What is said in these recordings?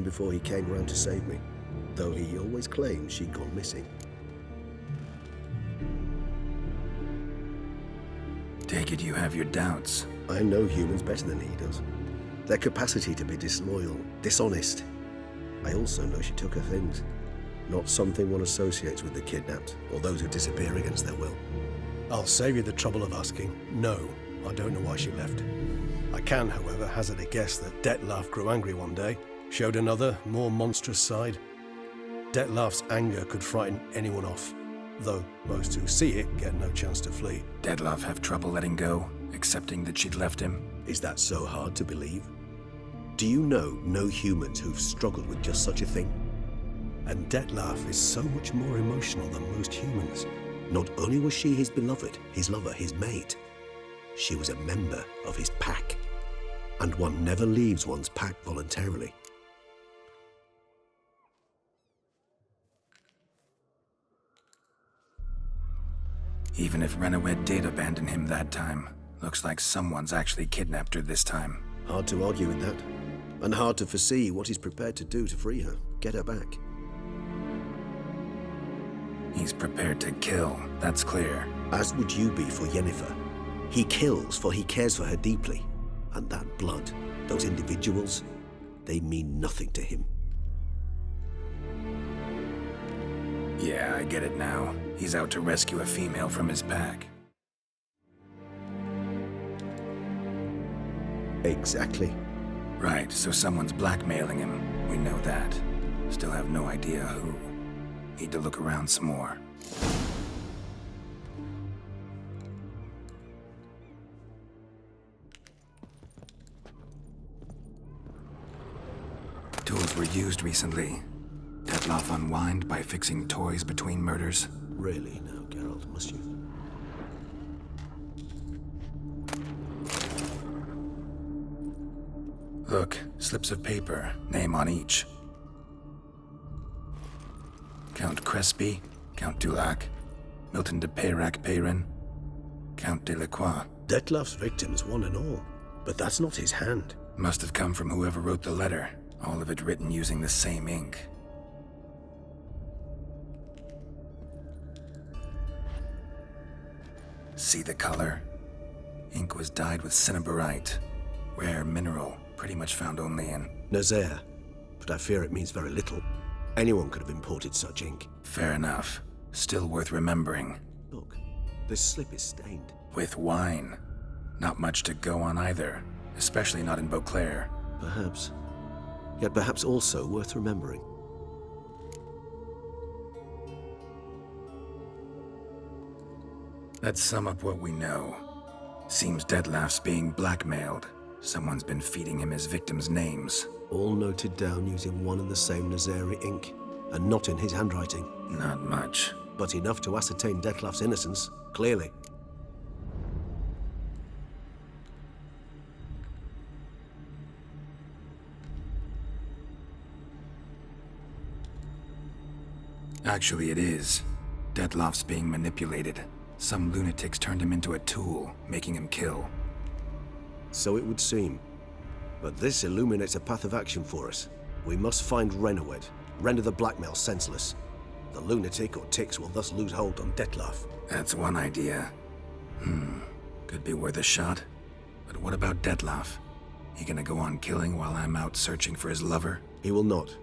before he came round to save me, though he always claimed she'd gone missing. Take it you have your doubts. I know humans better than he does. Their capacity to be disloyal, dishonest. I also know she took her things. Not something one associates with the kidnapped, or those who disappear against their will. I'll save you the trouble of asking. No, I don't know why she left. I can, however, hazard a guess that Detlef grew angry one day, showed another, more monstrous side. Detlef's anger could frighten anyone off, though most who see it get no chance to flee. Detlef have trouble letting go, accepting that she'd left him? Is that so hard to believe? Do you know no humans who've struggled with just such a thing? And Detlef is so much more emotional than most humans. Not only was she his beloved, his lover, his mate, she was a member of his pack. And one never leaves one's pack voluntarily. Even if Renawed did abandon him that time, looks like someone's actually kidnapped her this time. Hard to argue with that. And hard to foresee what he's prepared to do to free her, get her back. He's prepared to kill, that's clear. As would you be for Yennefer. He kills for he cares for her deeply. And that blood, those individuals, they mean nothing to him. Yeah, I get it now. He's out to rescue a female from his pack. Exactly. Right, so someone's blackmailing him. We know that. Still have no idea who. Need to look around some more. Tools were used recently. Detlef unwind by fixing toys between murders. Really now, Geralt, must you? Look, slips of paper, name on each. Count Crespi, Count Dulac, Milton de Peyrac-Peyrin, Count Delacroix. Detlef's victims, one and all. But that's not his hand. Must have come from whoever wrote the letter, all of it written using the same ink. See the color? Ink was dyed with cinnabarite, rare mineral, pretty much found only in Nazaire, but I fear it means very little. Anyone could have imported such ink. Fair enough. Still worth remembering. Look, this slip is stained. With wine. Not much to go on either, especially not in Beauclair. Perhaps. Yet perhaps also worth remembering. Let's sum up what we know. Seems Detlef's being blackmailed. Someone's been feeding him his victims' names. All noted down using one and the same Nazari ink, and not in his handwriting. Not much. But enough to ascertain Detlef's innocence, clearly. Actually, it is. Detlef's being manipulated. Some lunatics turned him into a tool, making him kill. So it would seem. But this illuminates a path of action for us. We must find Renawed, render the blackmail senseless. The lunatic or ticks will thus lose hold on Detlef. That's one idea. Could be worth a shot. But what about Detlef? He gonna go on killing while I'm out searching for his lover? He will not.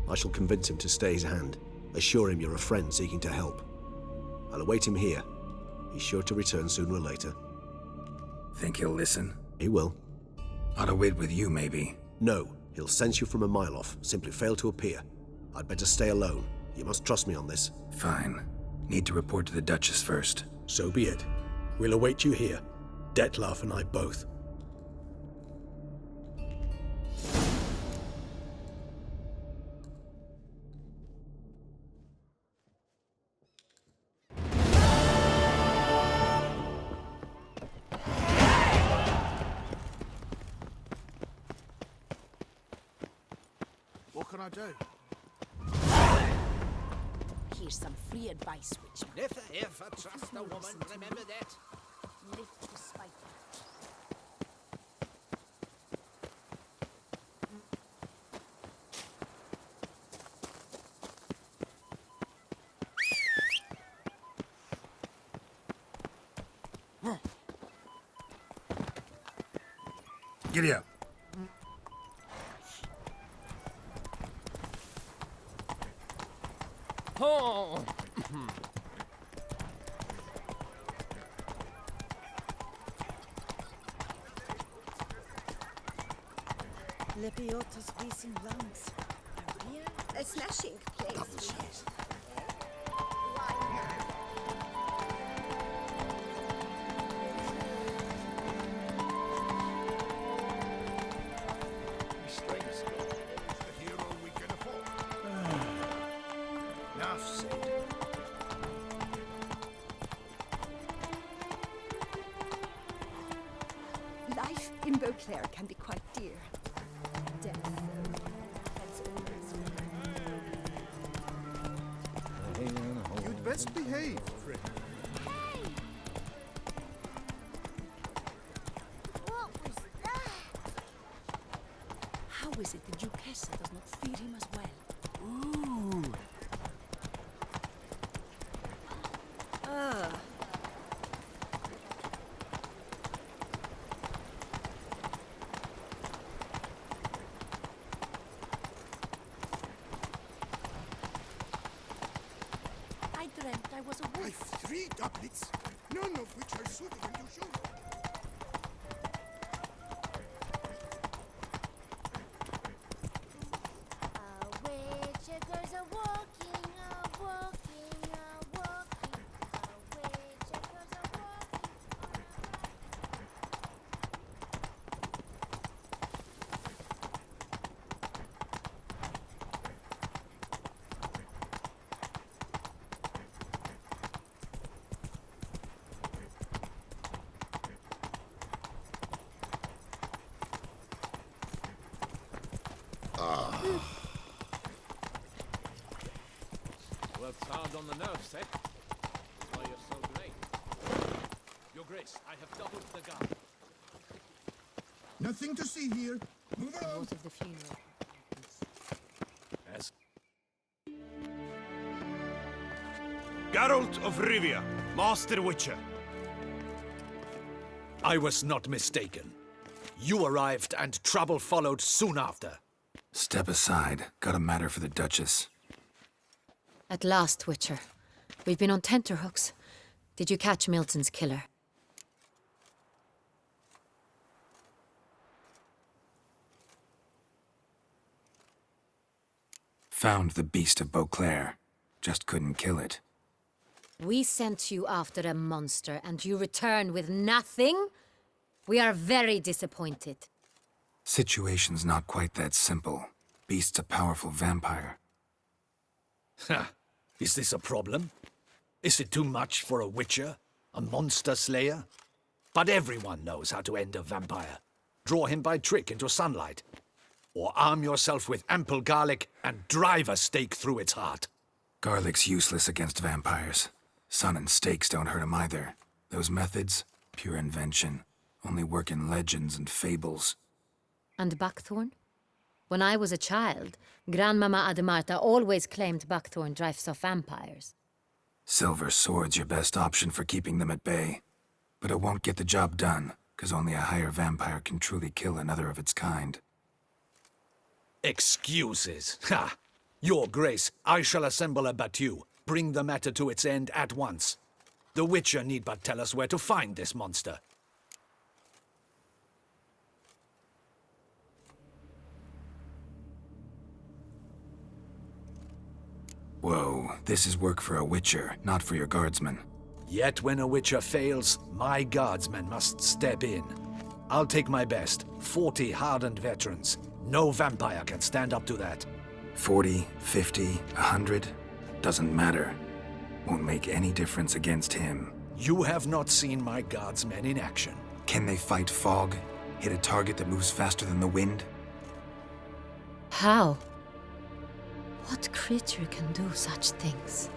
I shall convince him to stay his hand. Assure him you're a friend seeking to help. I'll await him here. He's sure to return sooner or later. Think he'll listen? He will. Ought to wait with you, maybe. No, he'll sense you from a mile off. Simply fail to appear. I'd better stay alone. You must trust me on this. Fine. Need to report to the Duchess first. So be it. We'll await you here. Detlef and I both. What can I do? Here's some free advice, Witchman. Never ever trust a woman, remember that? Live to spite her. Giddy up. Oh. Lepiotus recent lungs. A slashing place. The hero we can afford. Enough said. Life in Beauclair can be quite dear. Death, though, that's always You'd best behave, friend. What was that? How is it the Duchessa does not feed him as well? Ooh. I dreamt I was a wolf. I've 3 doublets, none of which are suitable to show. Witchers are walking, a walking, a walking. Witchers are walking. Works hard on the nerves, eh? That's why you're so great. Your Grace, I have doubled the guard. Nothing to see here. Move along. Of the funeral. As Geralt of Rivia, Master Witcher. I was not mistaken. You arrived and trouble followed soon after. Step aside. Got a matter for the Duchess. At last, Witcher. We've been on tenterhooks. Did you catch Milton's killer? Found the beast of Beauclair. Just couldn't kill it. We sent you after a monster, and you return with nothing? We are very disappointed. Situation's not quite that simple. Beast's a powerful vampire. Ha! Is this a problem? Is it too much for a Witcher? A monster slayer? But everyone knows how to end a vampire. Draw him by trick into sunlight. Or arm yourself with ample garlic and drive a stake through its heart. Garlic's useless against vampires. Sun and stakes don't hurt him either. Those methods, pure invention. Only work in legends and fables. And buckthorn? When I was a child, Grandmama Ademarta always claimed buckthorn drives off vampires. Silver sword's your best option for keeping them at bay. But it won't get the job done, because only a higher vampire can truly kill another of its kind. Excuses. Ha! Your Grace, I shall assemble a battue. Bring the matter to its end at once. The Witcher need but tell us where to find this monster. Whoa, this is work for a Witcher, not for your guardsmen. Yet when a Witcher fails, my guardsmen must step in. I'll take my best, 40 hardened veterans. No vampire can stand up to that. 40, 50, 100, doesn't matter. Won't make any difference against him. You have not seen my guardsmen in action. Can they fight fog? Hit a target that moves faster than the wind? How? What creature can do such things?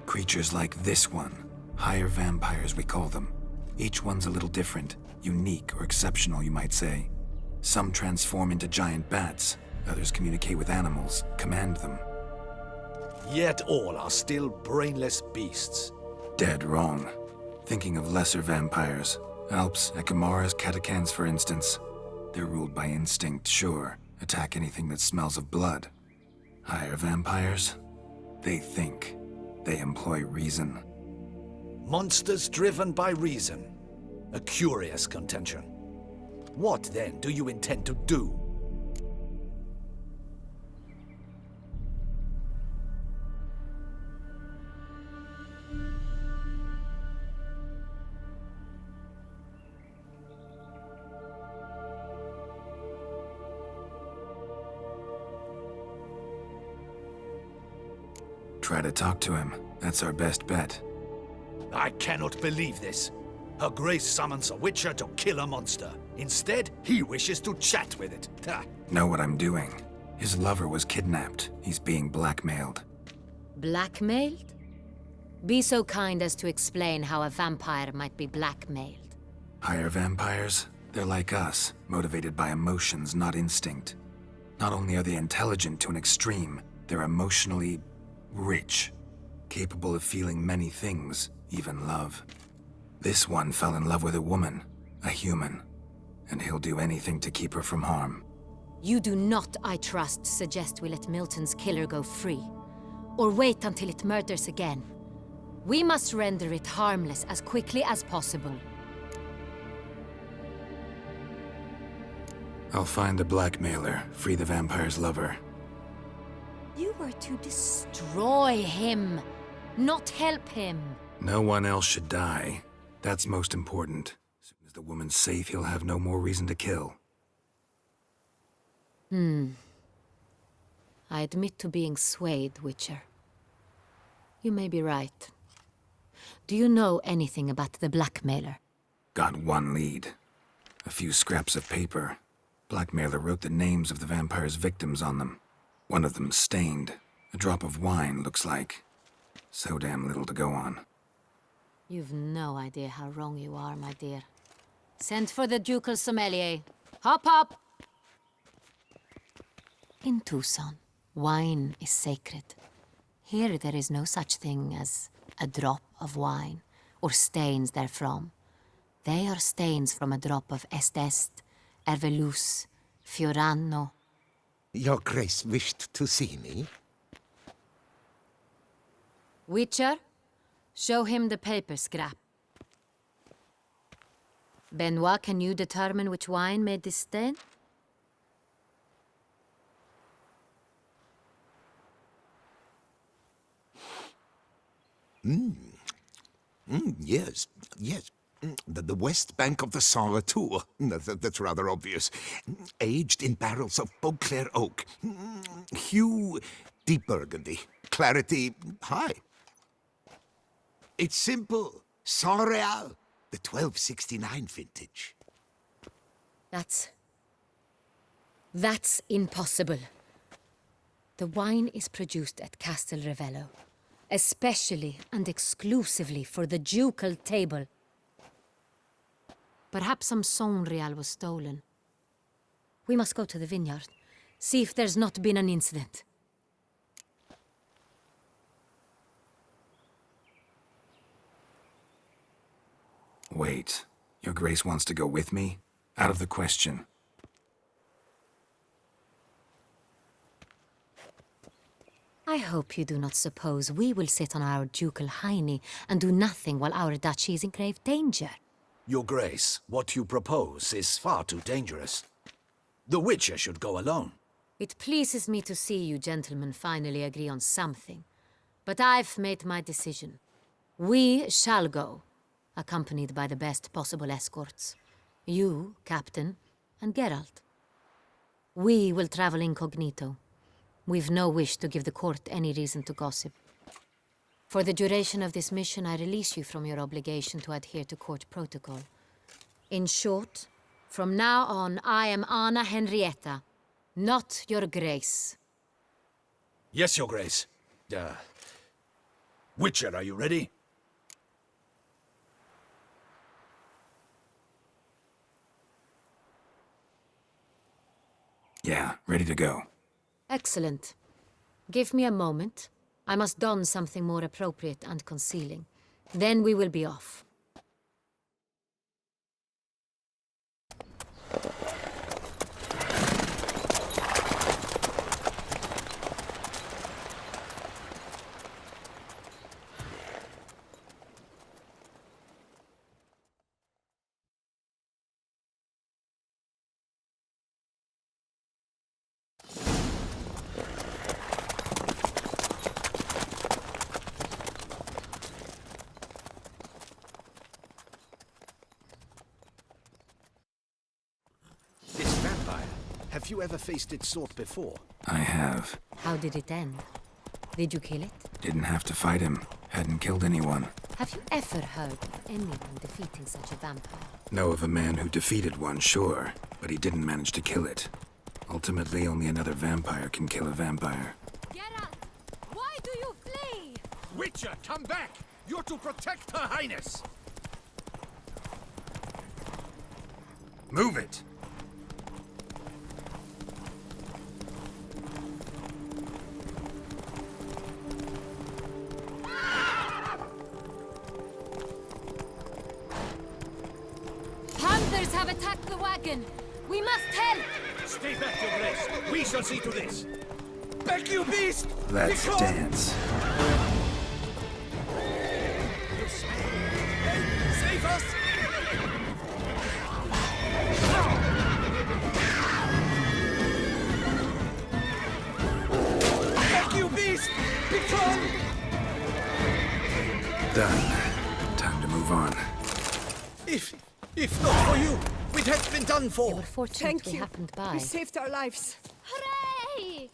Creatures like this one. Higher vampires, we call them. Each one's a little different. Unique or exceptional, you might say. Some transform into giant bats. Others communicate with animals, command them. Yet all are still brainless beasts. Dead wrong. Thinking of lesser vampires. Alps, Ekamaras, Catacans, for instance. They're ruled by instinct, sure. Attack anything that smells of blood. Higher vampires? They think. They employ reason. Monsters driven by reason. A curious contention. What, then, do you intend to do? Try to talk to him. That's our best bet. I cannot believe this. Her Grace summons a witcher to kill a monster. Instead, he wishes to chat with it. Ha. Know what I'm doing. His lover was kidnapped. He's being blackmailed. Blackmailed? Be so kind as to explain how a vampire might be blackmailed. Higher vampires? They're like us, motivated by emotions, not instinct. Not only are they intelligent to an extreme, they're emotionally rich, capable of feeling many things, even love. This one fell in love with a woman, a human, and he'll do anything to keep her from harm. You do not, I trust, suggest we let Milton's killer go free, or wait until it murders again. We must render it harmless as quickly as possible. I'll find the blackmailer, free the vampire's lover. You were to destroy him, not help him. No one else should die. That's most important. As soon as the woman's safe, he'll have no more reason to kill. I admit to being swayed, Witcher. You may be right. Do you know anything about the blackmailer? Got one lead. A few scraps of paper. Blackmailer wrote the names of the vampire's victims on them. One of them stained. A drop of wine, looks like. So damn little to go on. You've no idea how wrong you are, my dear. Send for the ducal sommelier. Hop, hop! In Tucson, wine is sacred. Here there is no such thing as a drop of wine, or stains therefrom. They are stains from a drop of Est, Ervelus, Fiorano. Your Grace wished to see me? Witcher, show him the paper scrap. Benoit, can you determine which wine made this stain? Yes, yes. The west bank of the Sarre Tour. That's rather obvious. Aged in barrels of Beauclair oak. Hue, deep burgundy. Clarity, high. It's simple. Saint-Réal, the 1269 vintage. That's impossible. The wine is produced at Castel Ravello, especially and exclusively for the ducal table. Perhaps some Saint-Réal was stolen. We must go to the vineyard, see if there's not been an incident. Wait, Your Grace wants to go with me? Out of the question. I hope you do not suppose we will sit on our ducal hiney and do nothing while our duchy is in grave danger. Your Grace, what you propose is far too dangerous. The Witcher should go alone. It pleases me to see you gentlemen finally agree on something. But I've made my decision. We shall go, accompanied by the best possible escorts. You, Captain, and Geralt. We will travel incognito. We've no wish to give the court any reason to gossip. For the duration of this mission, I release you from your obligation to adhere to court protocol. In short, from now on, I am Anna Henrietta, not Your Grace. Yes, Your Grace. Witcher, are you ready? Yeah, ready to go. Excellent. Give me a moment. I must don something more appropriate and concealing. Then we will be off. you ever faced its sort before? I have. How did it end? Did you kill it? Didn't have to fight him. Hadn't killed anyone. Have you ever heard of anyone defeating such a vampire? Know of a man who defeated one, sure, but he didn't manage to kill it. Ultimately, only another vampire can kill a vampire. Geralt! Why do you flee? Witcher, come back! You're to protect Her Highness! Move it! Hunters have attacked the wagon! We must help! Stay back, Your Grace. We shall see to this. Back, you beast! Let's Begone! dance. Save us! Back, you beast! Begone! Done. Time to move on. If not for you, we'd have been done They for. were fortunate Thank we you. happened by. You saved our lives. Hooray!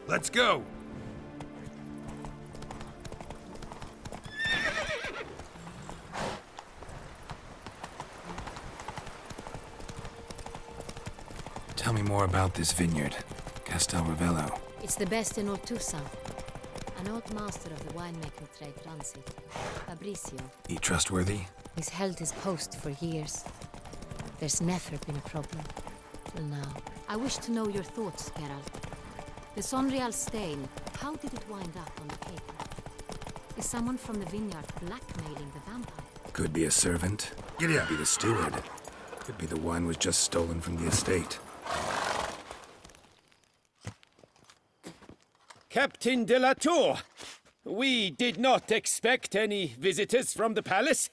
Let's go! Tell me more about this vineyard, Castel Ravello. It's the best in all Toussaint. An old master of the winemaking trade runs it, Fabrizio. He trustworthy? He's held his post for years. There's never been a problem. Till now. I wish to know your thoughts, Geralt. The Sonreal stain, how did it wind up on the paper? Is someone from the vineyard blackmailing the vampire? Could be a servant. Could be the steward. Could be the wine was just stolen from the estate. Captain de la Tour, we did not expect any visitors from the palace.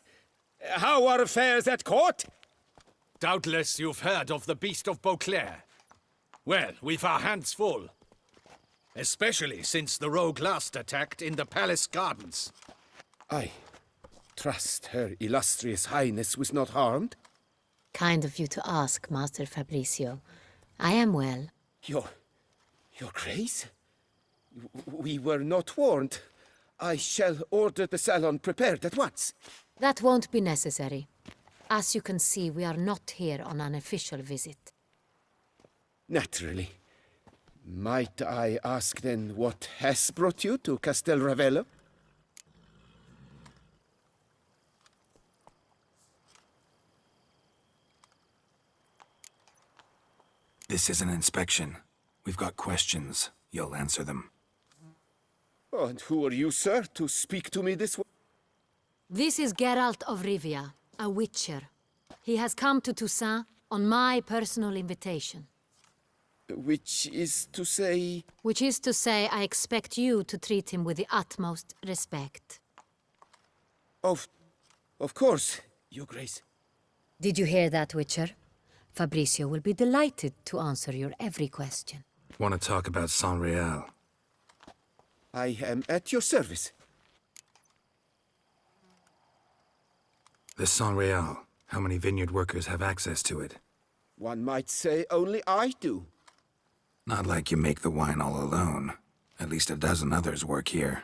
How are affairs at court? Doubtless you've heard of the Beast of Beauclair. Well, we've our hands full. Especially since the rogue last attacked in the palace gardens. I trust Her Illustrious Highness was not harmed. Kind of you to ask, Master Fabrizio. I am well. Your Grace? We were not warned. I shall order the salon prepared at once. That won't be necessary. As you can see, we are not here on an official visit. Naturally. Might I ask then what has brought you to Castel Ravello? This is an inspection. We've got questions. You'll answer them. Oh, and who are you, sir, to speak to me this way? This is Geralt of Rivia, a witcher. He has come to Toussaint on my personal invitation. Which is to say... Which is to say, I expect you to treat him with the utmost respect. Of course, Your Grace. Did you hear that, Witcher? Fabricio will be delighted to answer your every question. Want to talk about San Real? I am at your service. The San Real. How many vineyard workers have access to it? One might say only I do. Not like you make the wine all alone. At least a dozen others work here.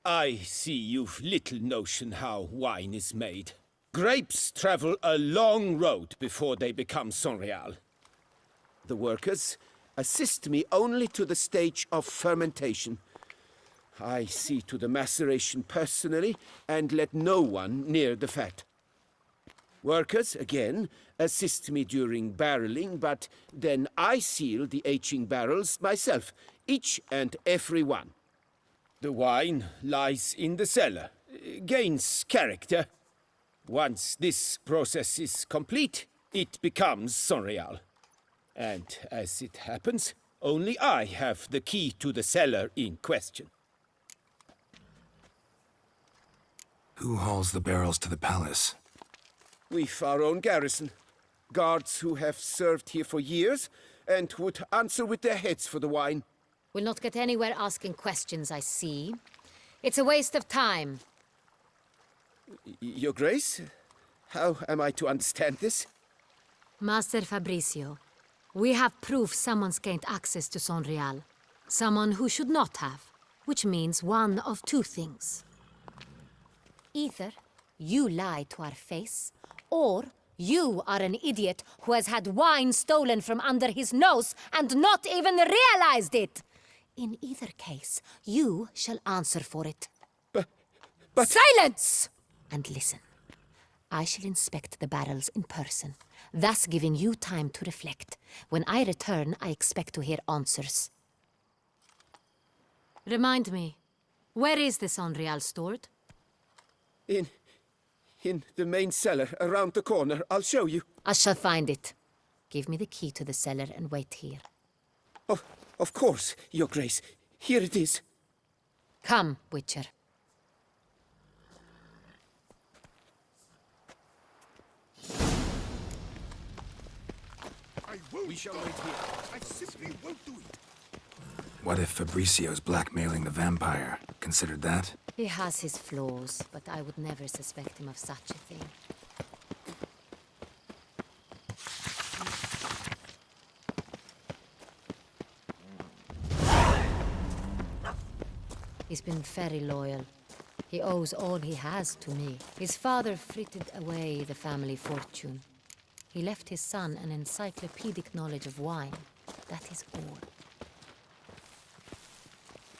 I see you've little notion how wine is made. Grapes travel a long road before they become Sonreal. The workers assist me only to the stage of fermentation. I see to the maceration personally and let no one near the fat. Workers, again, assist me during barreling, but then I seal the aging barrels myself, each and every one. The wine lies in the cellar, gains character. Once this process is complete, it becomes Sonreal. And as it happens, only I have the key to the cellar in question. Who hauls the barrels to the palace? We've our own garrison. Guards who have served here for years and would answer with their heads for the wine. We'll not get anywhere asking questions, I see. It's a waste of time. Your Grace? How am I to understand this? Master Fabricio, we have proof someone's gained access to Sonreal. Someone who should not have, which means one of two things. Either you lie to our face, or you are an idiot who has had wine stolen from under his nose and not even realized it. In either case, you shall answer for it. But... Silence! And listen. I shall inspect the barrels in person, thus giving you time to reflect. When I return, I expect to hear answers. Remind me, where is this Sonreal stored? In the main cellar, around the corner. I'll show you. I shall find it. Give me the key to the cellar and wait here. Oh, of course, Your Grace. Here it is. Come, Witcher. We shall wait here. I simply won't do it. What if Fabricio's blackmailing the vampire? Considered that? He has his flaws, but I would never suspect him of such a thing. He's been very loyal. He owes all he has to me. His father frittered away the family fortune. He left his son an encyclopedic knowledge of wine. That is all.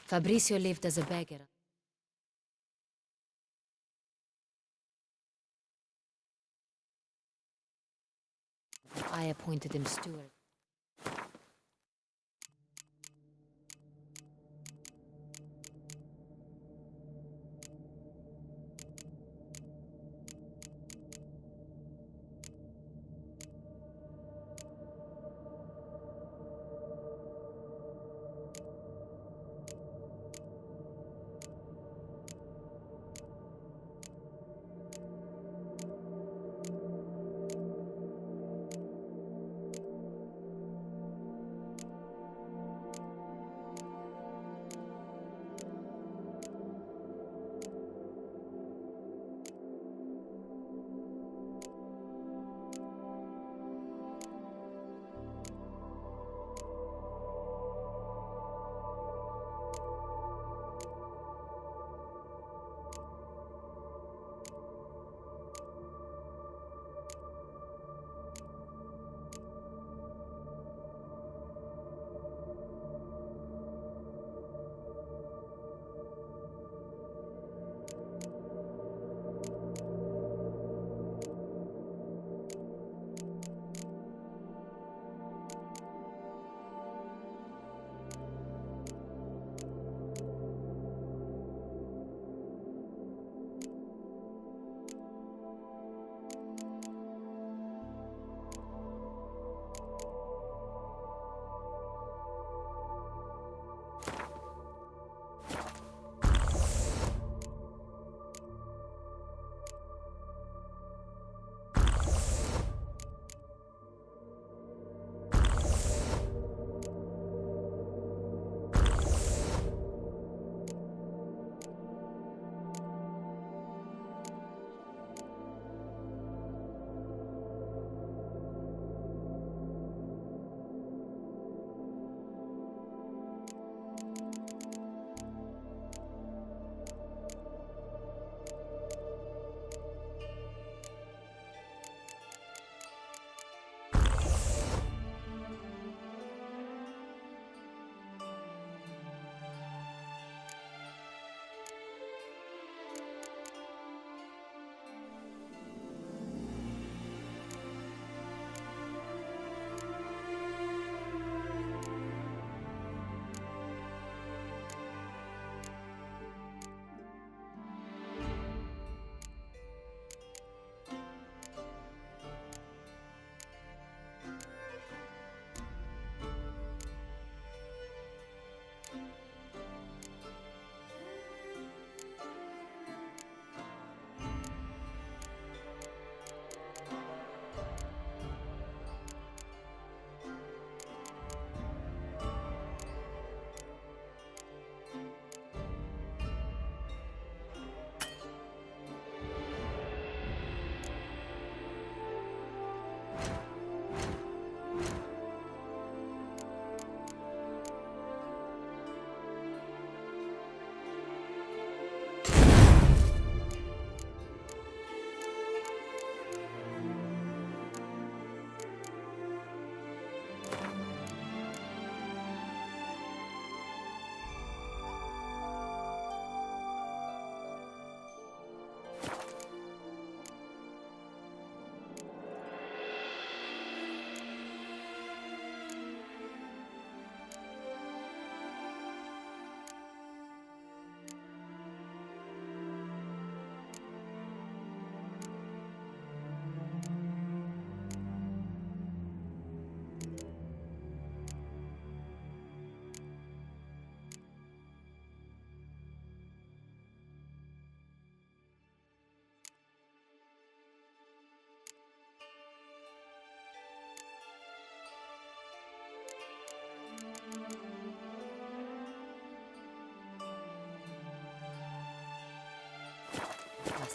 Fabricio lived as a beggar. I appointed him steward.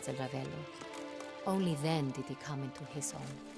Castel Ravello. Only then did he come into his own.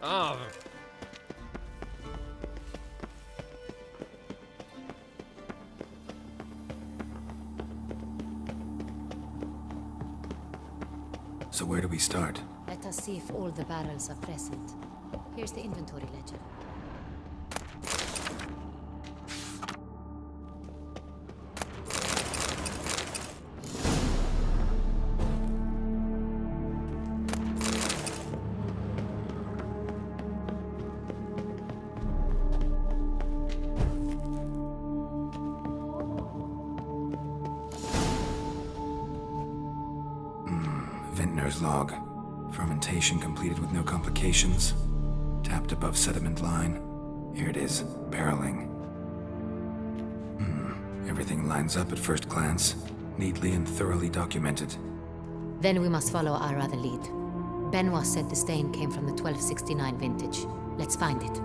Ah, So where do we start? Let us see if all the barrels are present. Here's the inventory ledger. Vintner's log. Fermentation completed with no complications. Tapped above sediment line. Here it is, barreling. Everything lines up at first glance. Neatly and thoroughly documented. Then we must follow our other lead. Benoit said the stain came from the 1269 vintage. Let's find it.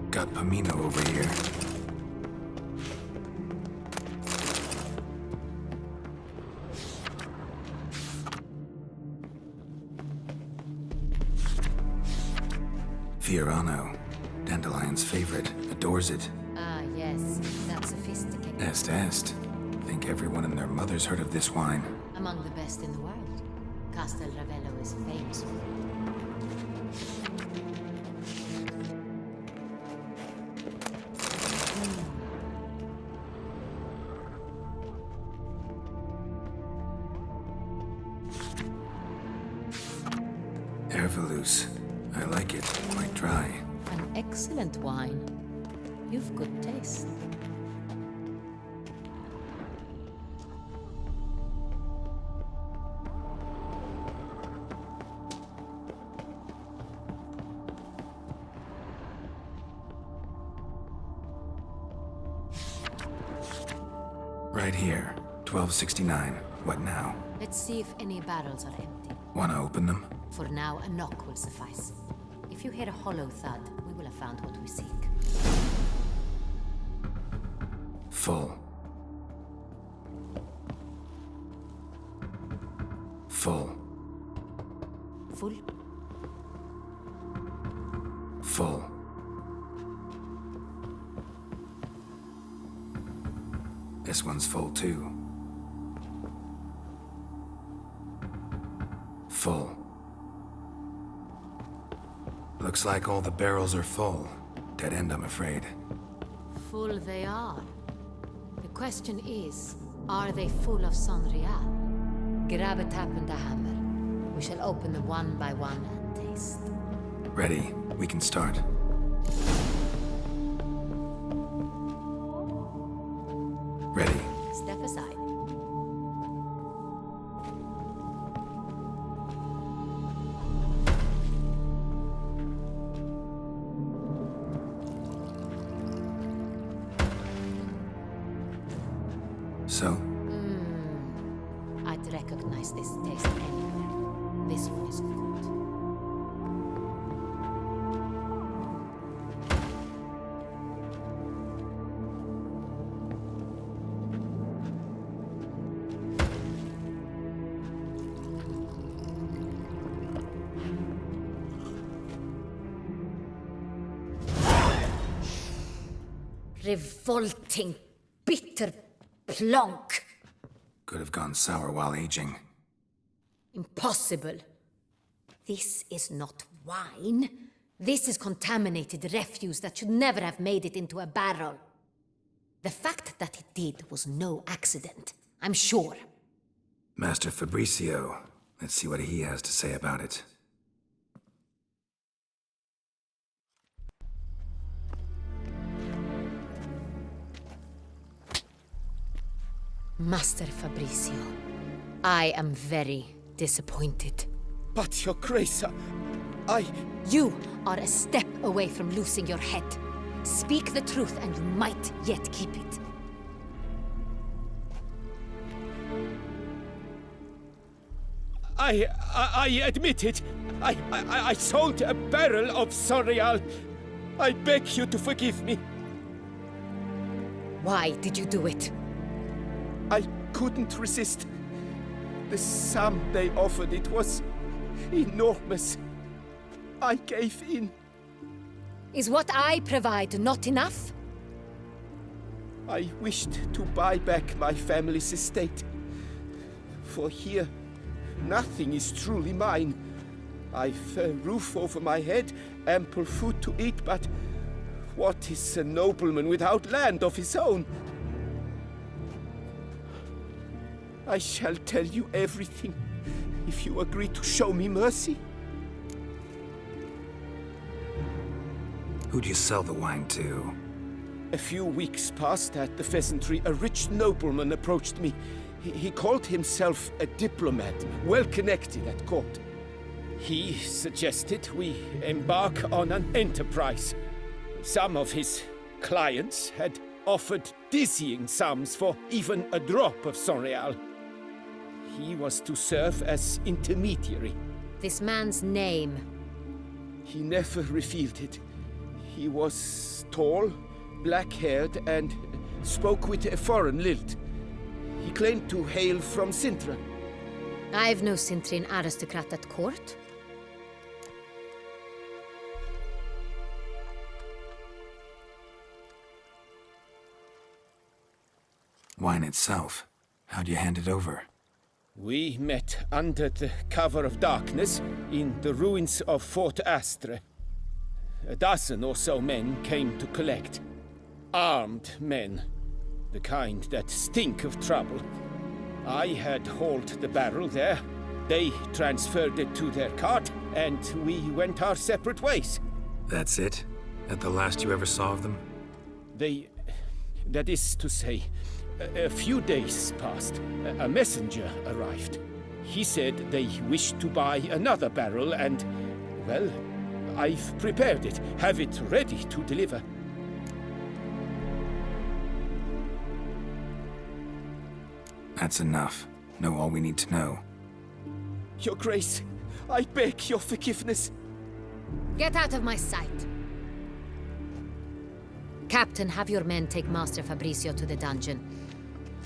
Got Pamino over here. Fiorano, Dandelion's favorite, adores it. Ah, yes, that's sophisticated. Est. Think everyone and their mother's heard of this wine. Among the best in the world. Castel Ravello is famous for it. Hervelous. I like it. Quite dry. An excellent wine. You've good taste. Right here. 1269. What now? Let's see if any barrels are empty. Wanna open them? For now, a knock will suffice. If you hear a hollow thud, we will have found what we seek. Full. Full. Full? Full. This one's full too. Full. Looks like all the barrels are full. Dead end, I'm afraid. Full they are. The question is, are they full of Sonrial? Grab a tap and a hammer. We shall open them one by one and taste. Ready. We can start. Ready. Step aside. So, I'd recognize this taste anywhere. This one is good. Revolting, bitter plonk. could have gone sour while aging. Impossible. This is not wine. This is contaminated refuse that should never have made it into a barrel. The fact that it did was no accident, I'm sure. Master Fabricio, let's see what he has to say about it. Master Fabricio, I am very disappointed. But, Your Grace, You are a step away from losing your head. Speak the truth and you might yet keep it. I admit it. I sold a barrel of Sonreal. I beg you to forgive me. Why did you do it? I couldn't resist. The sum they offered, it was enormous. I gave in. Is what I provide not enough? I wished to buy back my family's estate. For here, nothing is truly mine. I've a roof over my head, ample food to eat, but what is a nobleman without land of his own? I shall tell you everything if you agree to show me mercy. Who'd you sell the wine to? A few weeks past at the pheasantry, a rich nobleman approached me. He called himself a diplomat, well connected at court. He suggested we embark on an enterprise. Some of his clients had offered dizzying sums for even a drop of Sonreal. He was to serve as intermediary. This man's name. He never revealed it. He was tall, black-haired, and spoke with a foreign lilt. He claimed to hail from Sintra. I've no Sintrin aristocrat at court. Wine itself. How'd you hand it over? We met under the cover of darkness in the ruins of Fort Astre. A dozen or so men came to collect. Armed men. The kind that stink of trouble. I had hauled the barrel there. They transferred it to their cart, and we went our separate ways. That's it? That the last you ever saw of them? That is to say, a few days passed. A messenger arrived. He said they wished to buy another barrel and, well, I've prepared it, have it ready to deliver. That's enough. Know all we need to know. Your Grace, I beg your forgiveness. Get out of my sight. Captain, have your men take Master Fabricio to the dungeon.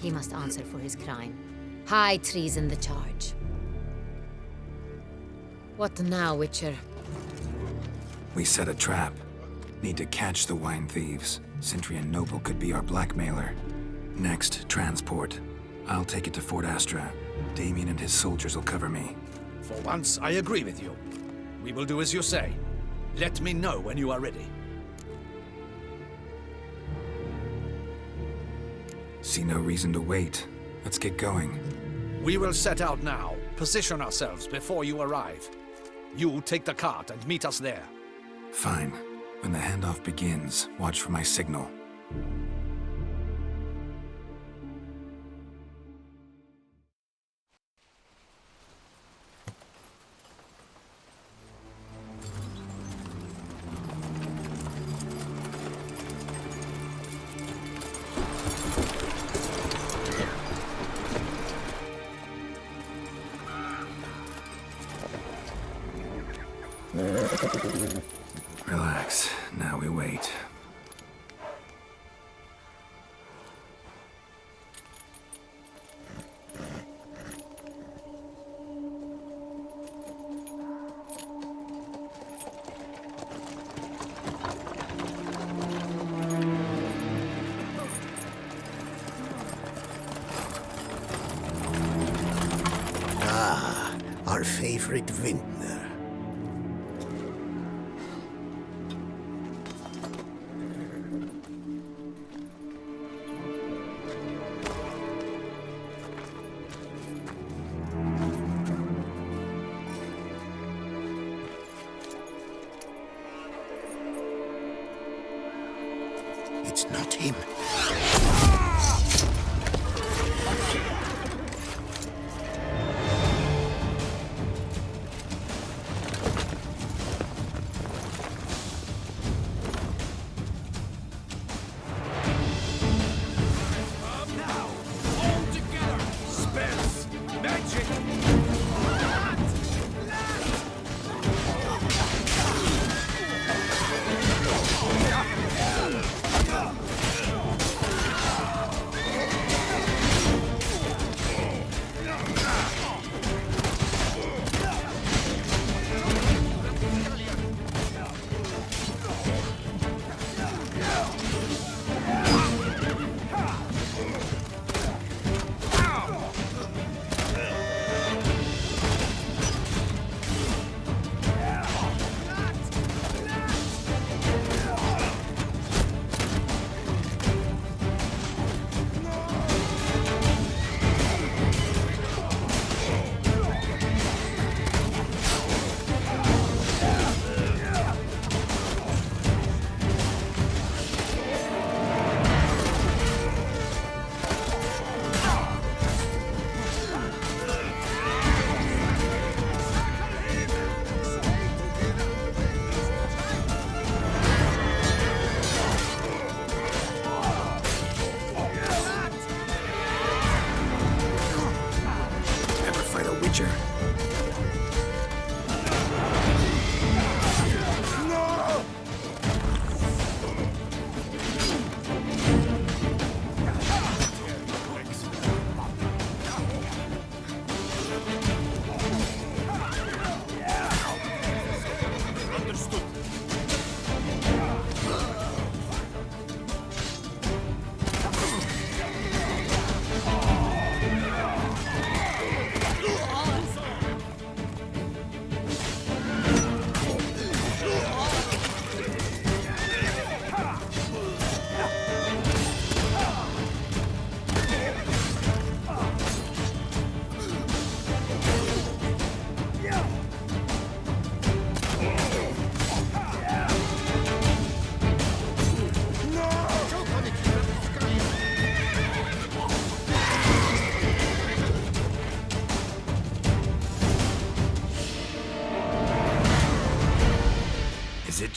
He must answer for his crime. High treason the charge. What now, Witcher? We set a trap. Need to catch the wine thieves. Sintrian Noble could be our blackmailer. Next, transport. I'll take it to Fort Astra. Damien and his soldiers will cover me. For once, I agree with you. We will do as you say. Let me know when you are ready. See no reason to wait. Let's get going. We will set out now. Position ourselves before you arrive. You take the cart and meet us there. Fine. When the handoff begins, watch for my signal. Relax. Now we wait. Ah, our favorite vintner. It's not him.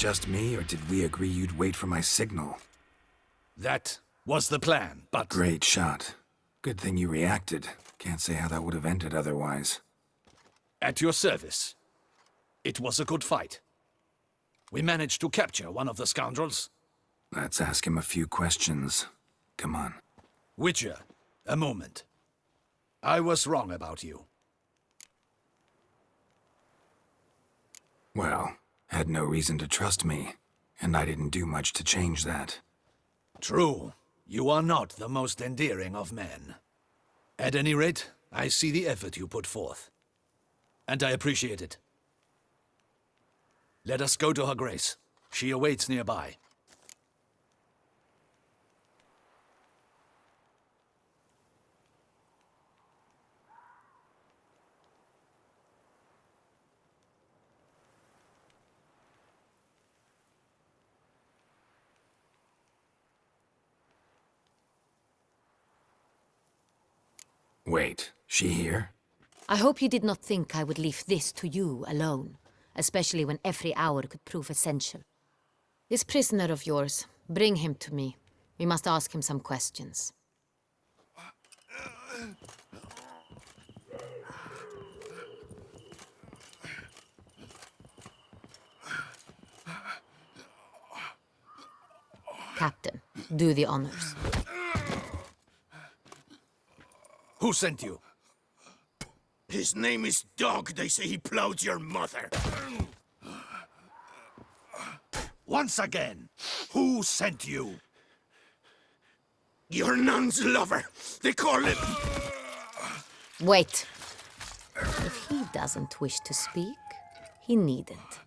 just me, or did we agree you'd wait for my signal? That was the plan, but... Great shot. Good thing you reacted. Can't say how that would have ended otherwise. At your service. It was a good fight. We managed to capture one of the scoundrels. Let's ask him a few questions. Come on. Witcher, a moment. I was wrong about you. Well, had no reason to trust me, and I didn't do much to change that. True. You are not the most endearing of men. At any rate, I see the effort you put forth. And I appreciate it. Let us go to her grace. She awaits nearby. Wait, she here? I hope you did not think I would leave this to you alone, especially when every hour could prove essential. This prisoner of yours, bring him to me. We must ask him some questions. Captain, do the honors. Who sent you? His name is Dog. They say he plowed your mother. Once again, who sent you? Your nun's lover. They call him... Wait. If he doesn't wish to speak, he needn't.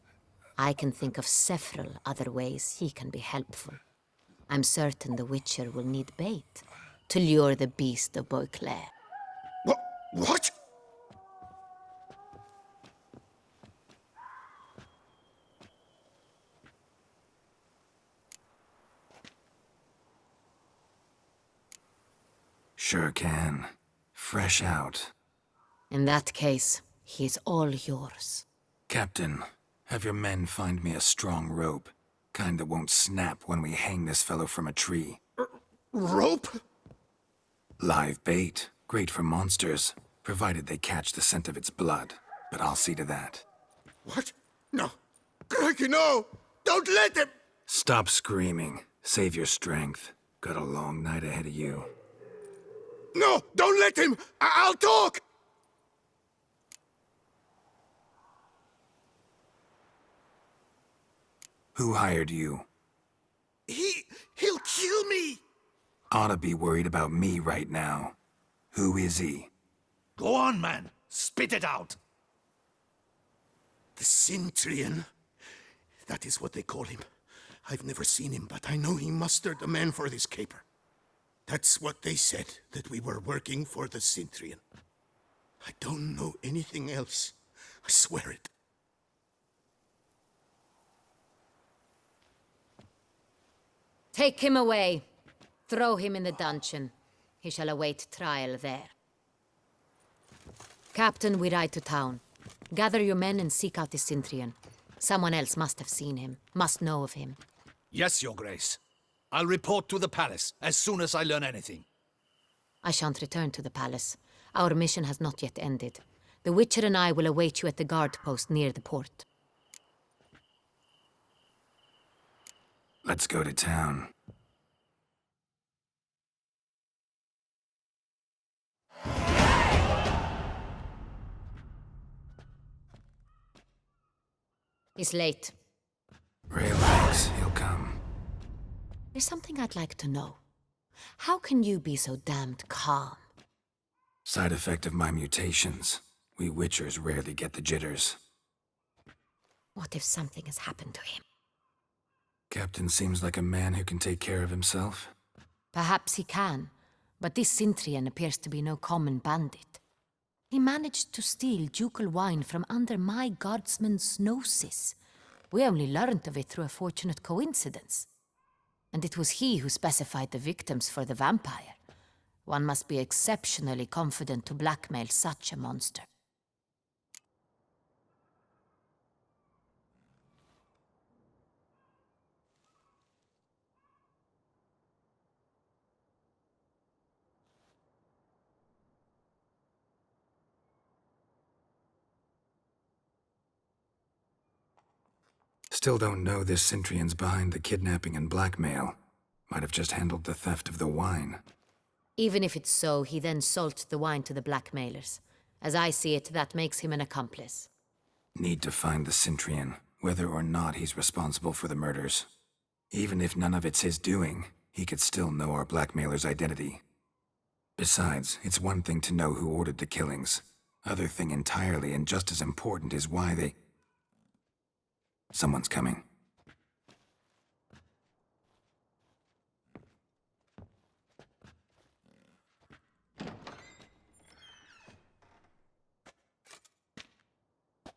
I can think of several other ways he can be helpful. I'm certain the Witcher will need bait to lure the beast of Beauclair. What? Sure can. Fresh out. In that case, he is all yours. Captain, have your men find me a strong rope. Kind that won't snap when we hang this fellow from a tree. Rope? Live bait. Great for monsters, provided they catch the scent of its blood. But I'll see to that. What? No. Crikey, no! Don't let him! Stop screaming. Save your strength. Got a long night ahead of you. No! Don't let him! I'll talk! Who hired you? He'll kill me! Ought to be worried about me right now. Who is he? Go on, man. Spit it out. The Cintrian. That is what they call him. I've never seen him, but I know he mustered the men for this caper. That's what they said, that we were working for the Cintrian. I don't know anything else. I swear it. Take him away. Throw him in the dungeon. He shall await trial there. Captain, we ride to town. Gather your men and seek out the Cintrian. Someone else must have seen him, must know of him. Yes, Your Grace. I'll report to the palace as soon as I learn anything. I shan't return to the palace. Our mission has not yet ended. The Witcher and I will await you at the guard post near the port. Let's go to town. He's late. Relax, he'll come. There's something I'd like to know. How can you be so damned calm? Side effect of my mutations. We Witchers rarely get the jitters. What if something has happened to him? Captain seems like a man who can take care of himself. Perhaps he can, but this Cintrian appears to be no common bandit. He managed to steal ducal wine from under my guardsman's noses. We only learned of it through a fortunate coincidence. And it was he who specified the victims for the vampire. One must be exceptionally confident to blackmail such a monster. Still don't know this Centrion's behind the kidnapping and blackmail. Might have just handled the theft of the wine. Even if it's so, he then sold the wine to the blackmailers. As I see it, that makes him an accomplice. Need to find the Centrion, whether or not he's responsible for the murders. Even if none of it's his doing, he could still know our blackmailer's identity. Besides, it's one thing to know who ordered the killings. Other thing entirely, and just as important, is why they... Someone's coming.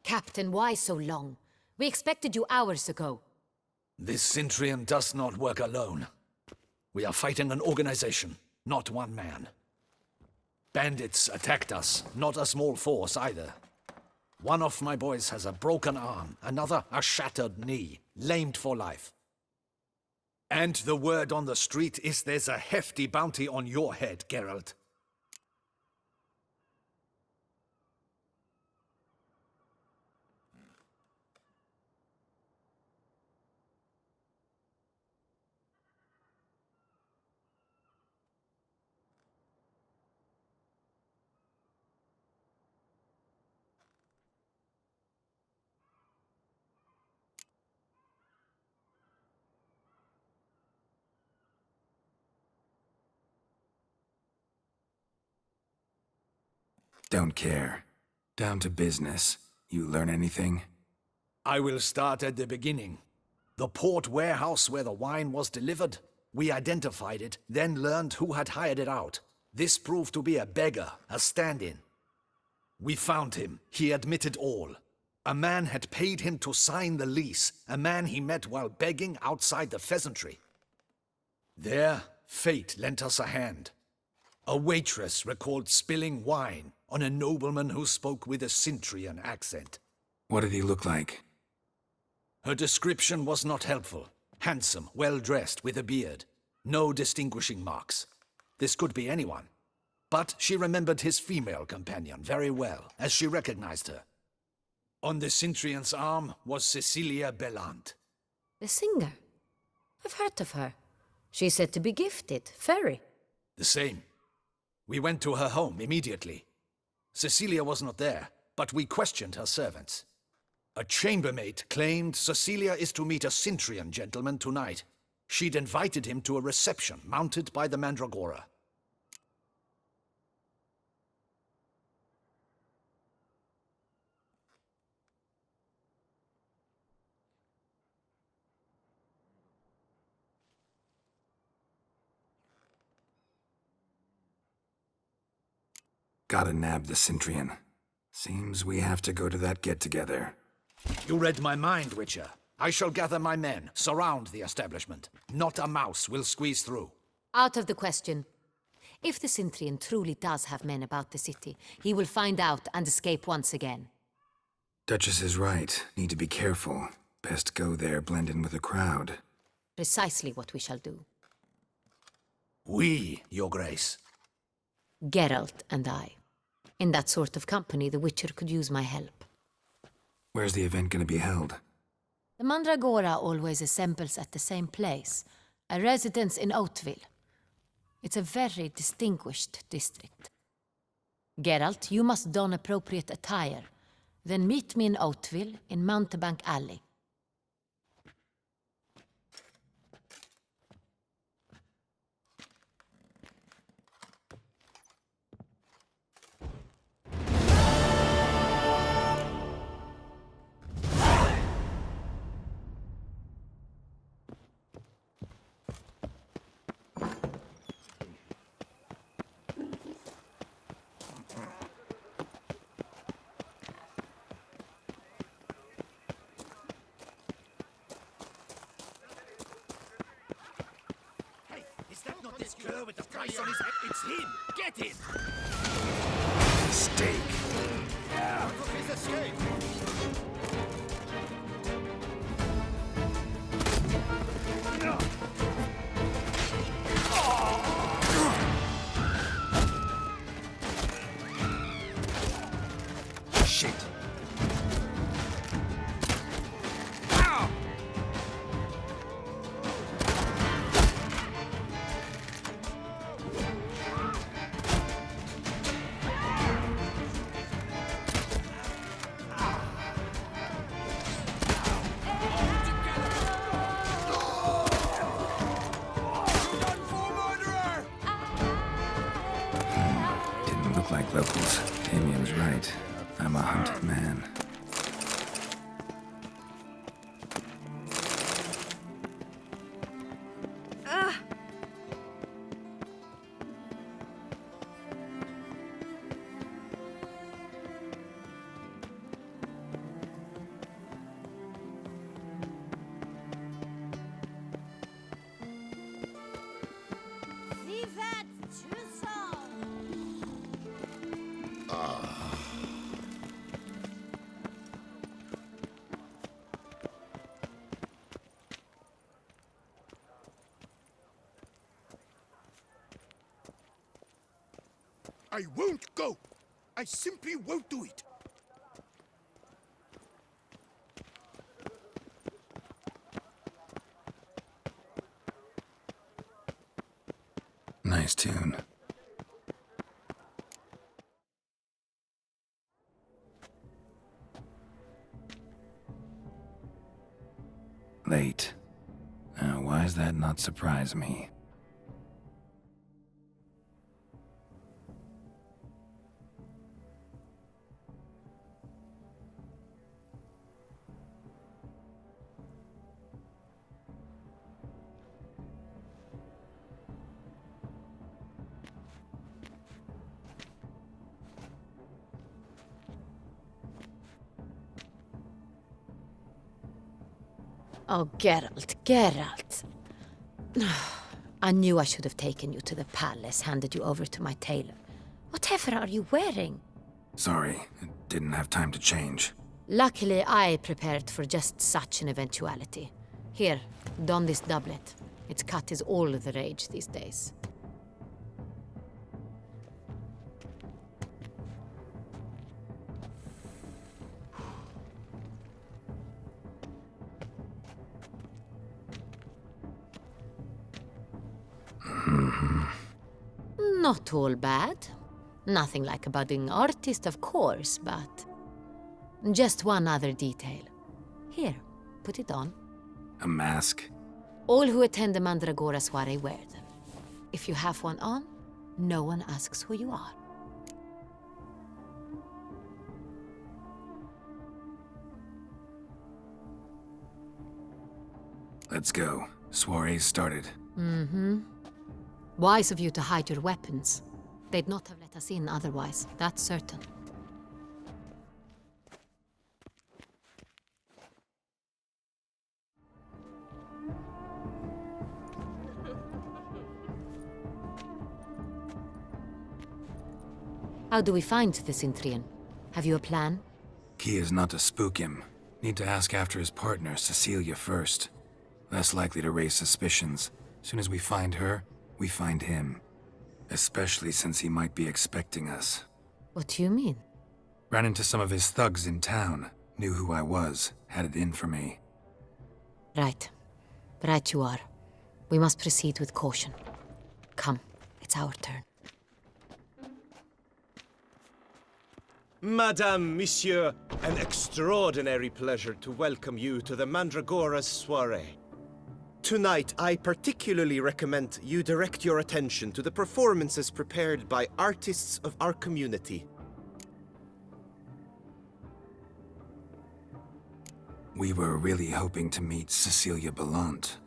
Captain, why so long? We expected you hours ago. This Centurion does not work alone. We are fighting an organization, not one man. Bandits attacked us, not a small force either. One of my boys has a broken arm, another a shattered knee, lamed for life. And the word on the street is there's a hefty bounty on your head, Geralt. Don't care. Down to business. You learn anything? I will start at the beginning. The port warehouse where the wine was delivered. We identified it, then learned who had hired it out. This proved to be a beggar, a stand-in. We found him. He admitted all. A man had paid him to sign the lease, a man he met while begging outside the pheasantry. There, fate lent us a hand. A waitress recalled spilling wine on a nobleman who spoke with a Centurion accent. What did he look like? Her description was not helpful. Handsome, well-dressed, with a beard. No distinguishing marks. This could be anyone. But she remembered his female companion very well, as she recognized her. On the Centurion's arm was Cecilia Bellant. The singer? I've heard of her. She's said to be gifted, fairy. The same. We went to her home immediately. Cecilia was not there, but we questioned her servants. A chambermaid claimed Cecilia is to meet a Centurion gentleman tonight. She'd invited him to a reception mounted by the Mandragora. Gotta nab the Centurion. Seems we have to go to that get-together. You read my mind, Witcher. I shall gather my men, surround the establishment. Not a mouse will squeeze through. Out of the question. If the Centurion truly does have men about the city, he will find out and escape once again. Duchess is right. Need to be careful. Best go there, blend in with the crowd. Precisely what we shall do. We, Your Grace. Geralt and I. In that sort of company, the Witcher could use my help. Where's the event gonna be held? The Mandragora always assembles at the same place, a residence in Oatville. It's a very distinguished district. Geralt, you must don appropriate attire. Then meet me in Oatville, in Mountebank Alley. Is that not this cur with the price on his head? It's him! Get him! Steak. His escape! Shit. Locals, Damien's right. I'm a hunted man. Vivat Tucson! I won't go. I simply won't do it. Nice tune. Late. Now, why does that not surprise me? Oh, Geralt, Geralt. I knew I should have taken you to the palace, handed you over to my tailor. Whatever are you wearing? Sorry, I didn't have time to change. Luckily, I prepared for just such an eventuality. Here, don this doublet. Its cut is all the rage these days. Not all bad. Nothing like a budding artist, of course, but... just one other detail. Here, put it on. A mask? All who attend the Mandragora soiree wear them. If you have one on, no one asks who you are. Let's go. Soiree's started. Wise of you to hide your weapons. They'd not have let us in otherwise, that's certain. How do we find the Cintrian? Have you a plan? Key is not to spook him. Need to ask after his partner, Cecilia, first. Less likely to raise suspicions. Soon as we find her, we find him. Especially since he might be expecting us. What do you mean? Ran into some of his thugs in town. Knew who I was. Had it in for me. Right. Right you are. We must proceed with caution. Come, it's our turn. Madame, Monsieur, an extraordinary pleasure to welcome you to the Mandragora's soiree. Tonight, I particularly recommend you direct your attention to the performances prepared by artists of our community. We were really hoping to meet Cecilia Belant.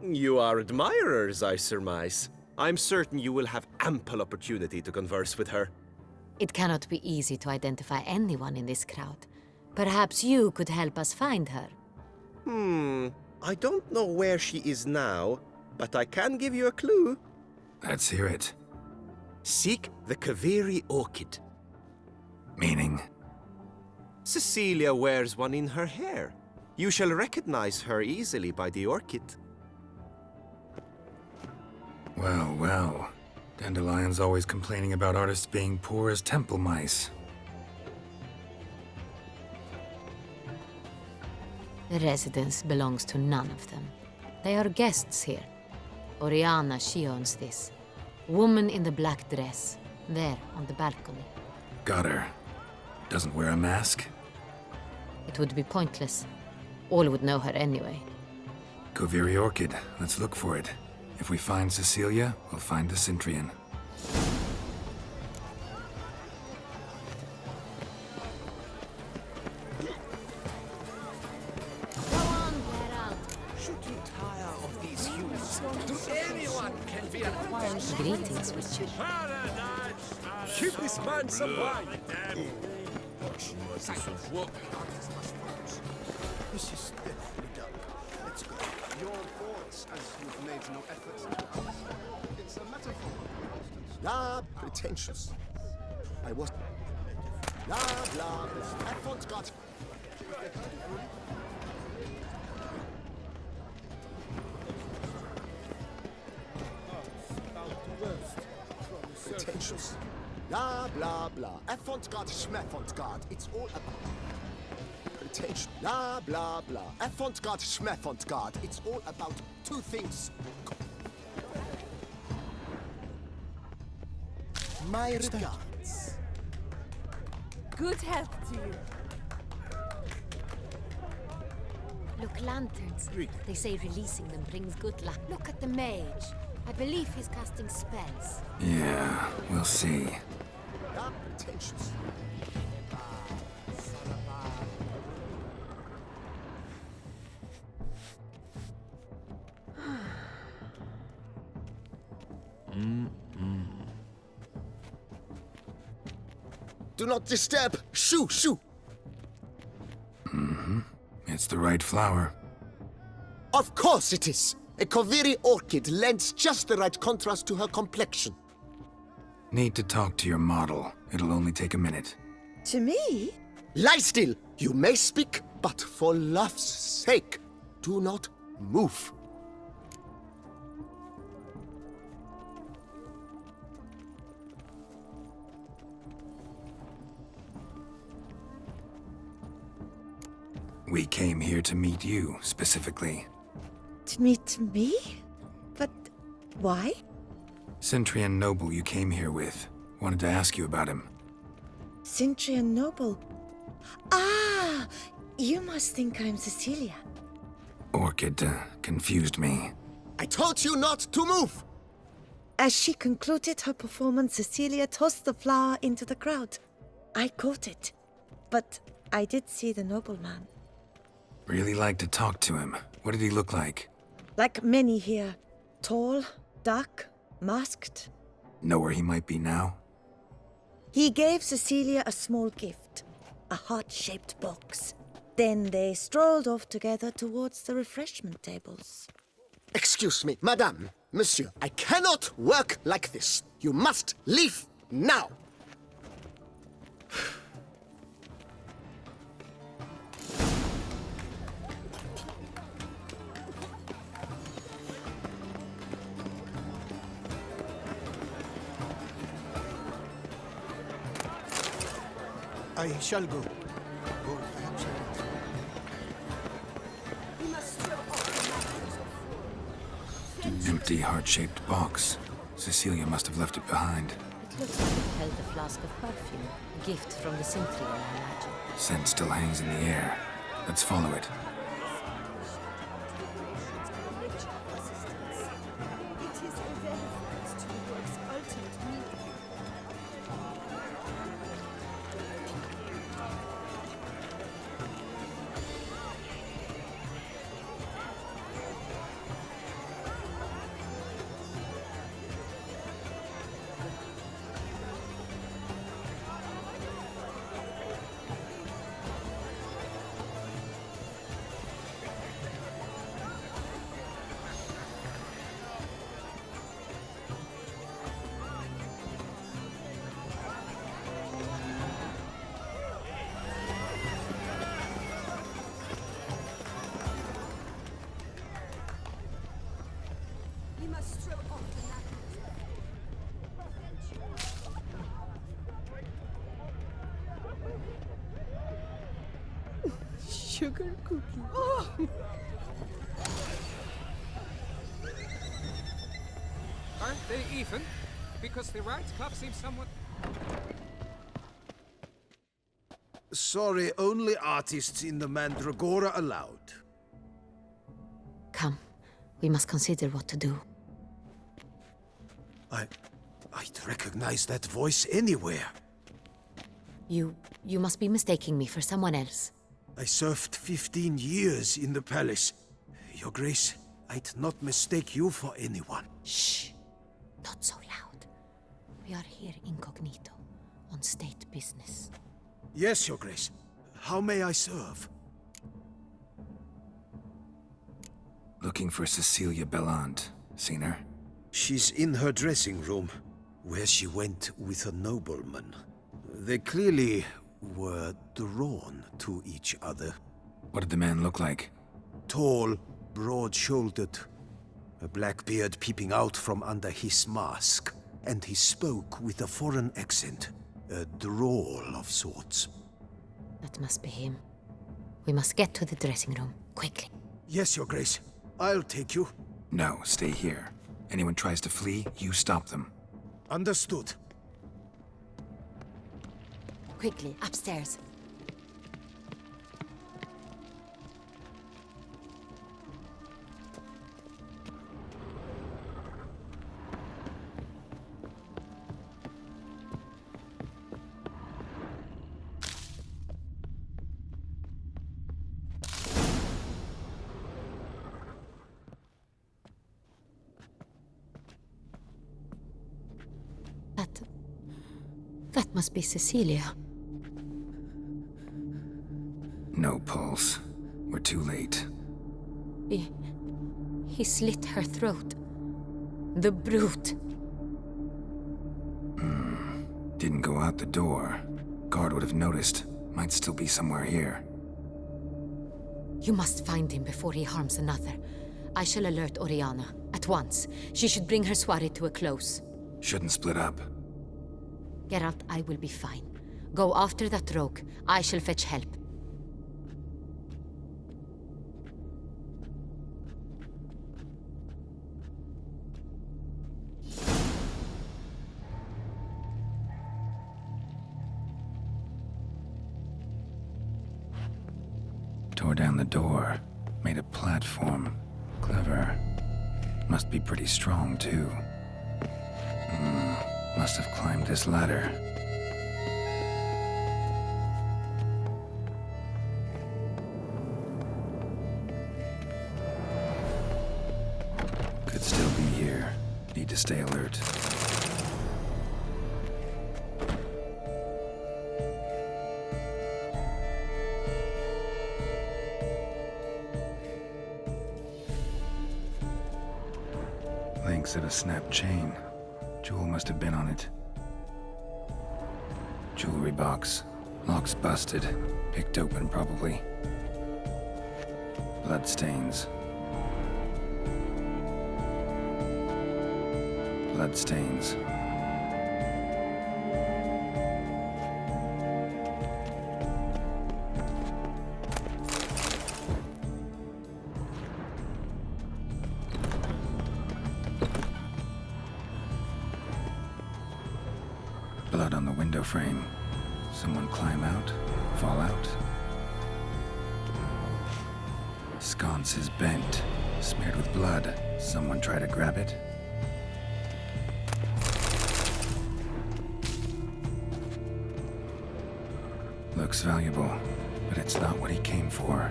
You are admirers, I surmise. I'm certain you will have ample opportunity to converse with her. It cannot be easy to identify anyone in this crowd. Perhaps you could help us find her. I don't know where she is now, but I can give you a clue. Let's hear it. Seek the Kaveri orchid. Meaning? Cecilia wears one in her hair. You shall recognize her easily by the orchid. Well, well. Dandelion's always complaining about artists being poor as temple mice. The residence belongs to none of them. They are guests here. Oriana, she owns this. Woman in the black dress. There, on the balcony. Got her. Doesn't wear a mask? It would be pointless. All would know her anyway. Kaveri Orchid. Let's look for it. If we find Cecilia, we'll find the Cintrian. of these humans. To anyone can be acquired. Greetings, Witcher. Give this man some wine. This is definitely done. Let's go. Your thoughts, as you've made no effort. It's a metaphor. Blah, pretentious. I was... Blah, blah, Advent got... Pretentious. Blah, blah, blah. Avant-garde, schmavant-garde. It's all about... Pretentious. Blah, blah, blah. Avant-garde, schmavant-garde. It's all about two things. My regards. Good health to you. Look, lanterns. They say releasing them brings good luck. Look at the mage. I believe he's casting spells. Yeah, we'll see. Blah, pretentious. Do not disturb! Shoo, shoo! It's the right flower. Of course it is! A Koviri orchid lends just the right contrast to her complexion. Need to talk to your model. It'll only take a minute. To me? Lie still! You may speak, but for love's sake, do not move. We came here to meet you, specifically. To meet me? But why? Centrian noble you came here with. Wanted to ask you about him. Cintrian Noble. Ah! You must think I'm Cecilia. Orchid confused me. I told you not to move! As she concluded her performance, Cecilia tossed the flower into the crowd. I caught it. But I did see the nobleman. Really like to talk to him. What did he look like? Like many here. Tall, dark, masked. Know where he might be now? He gave Cecilia a small gift. A heart-shaped box. Then they strolled off together towards the refreshment tables. Excuse me, madame, monsieur, I cannot work like this. You must leave now. I shall go. Or perhaps I won't. Empty heart-shaped box. Cecilia must have left it behind. It looks like it held a flask of perfume. A gift from the Cintrian, I imagine. Scent still hangs in the air. Let's follow it. Sugar cookie. Aren't they even? Because the right cuff seems somewhat... Sorry, only artists in the Mandragora allowed. Come, we must consider what to do. I'd recognize that voice anywhere. You must be mistaking me for someone else. I served 15 years in the palace. Your Grace, I'd not mistake you for anyone. Shh! Not so loud. We are here incognito, on state business. Yes, Your Grace. How may I serve? Looking for Cecilia Bellant. Seen her? She's in her dressing room, where she went with a nobleman. They clearly were drawn to each other. What did the man look like? Tall, broad-shouldered, a black beard peeping out from under his mask, and he spoke with a foreign accent, a drawl of sorts. That must be him. We must get to the dressing room, quickly. Yes, Your Grace. I'll take you. No, stay here. Anyone tries to flee, you stop them. Understood. Quickly, upstairs. That must be Cecilia. No pulse. We're too late. He slit her throat. The brute. Didn't go out the door. Guard would have noticed. Might still be somewhere here. You must find him before he harms another. I shall alert Oriana, at once. She should bring her soirée to a close. Shouldn't split up. Geralt, I will be fine. Go after that rogue. I shall fetch help. Tore down the door. Made a platform. Clever. Must be pretty strong, too. Must have climbed this ladder. Could still be here. Need to stay alert. Links of a snapped chain. Jewel must have been on it. Jewelry box. Lock's busted. Picked open, probably. Bloodstains. Bloodstains. Blood on the window frame. Someone climb out? Fall out? Sconce is bent. Smeared with blood. Someone try to grab it? Looks valuable, but it's not what he came for.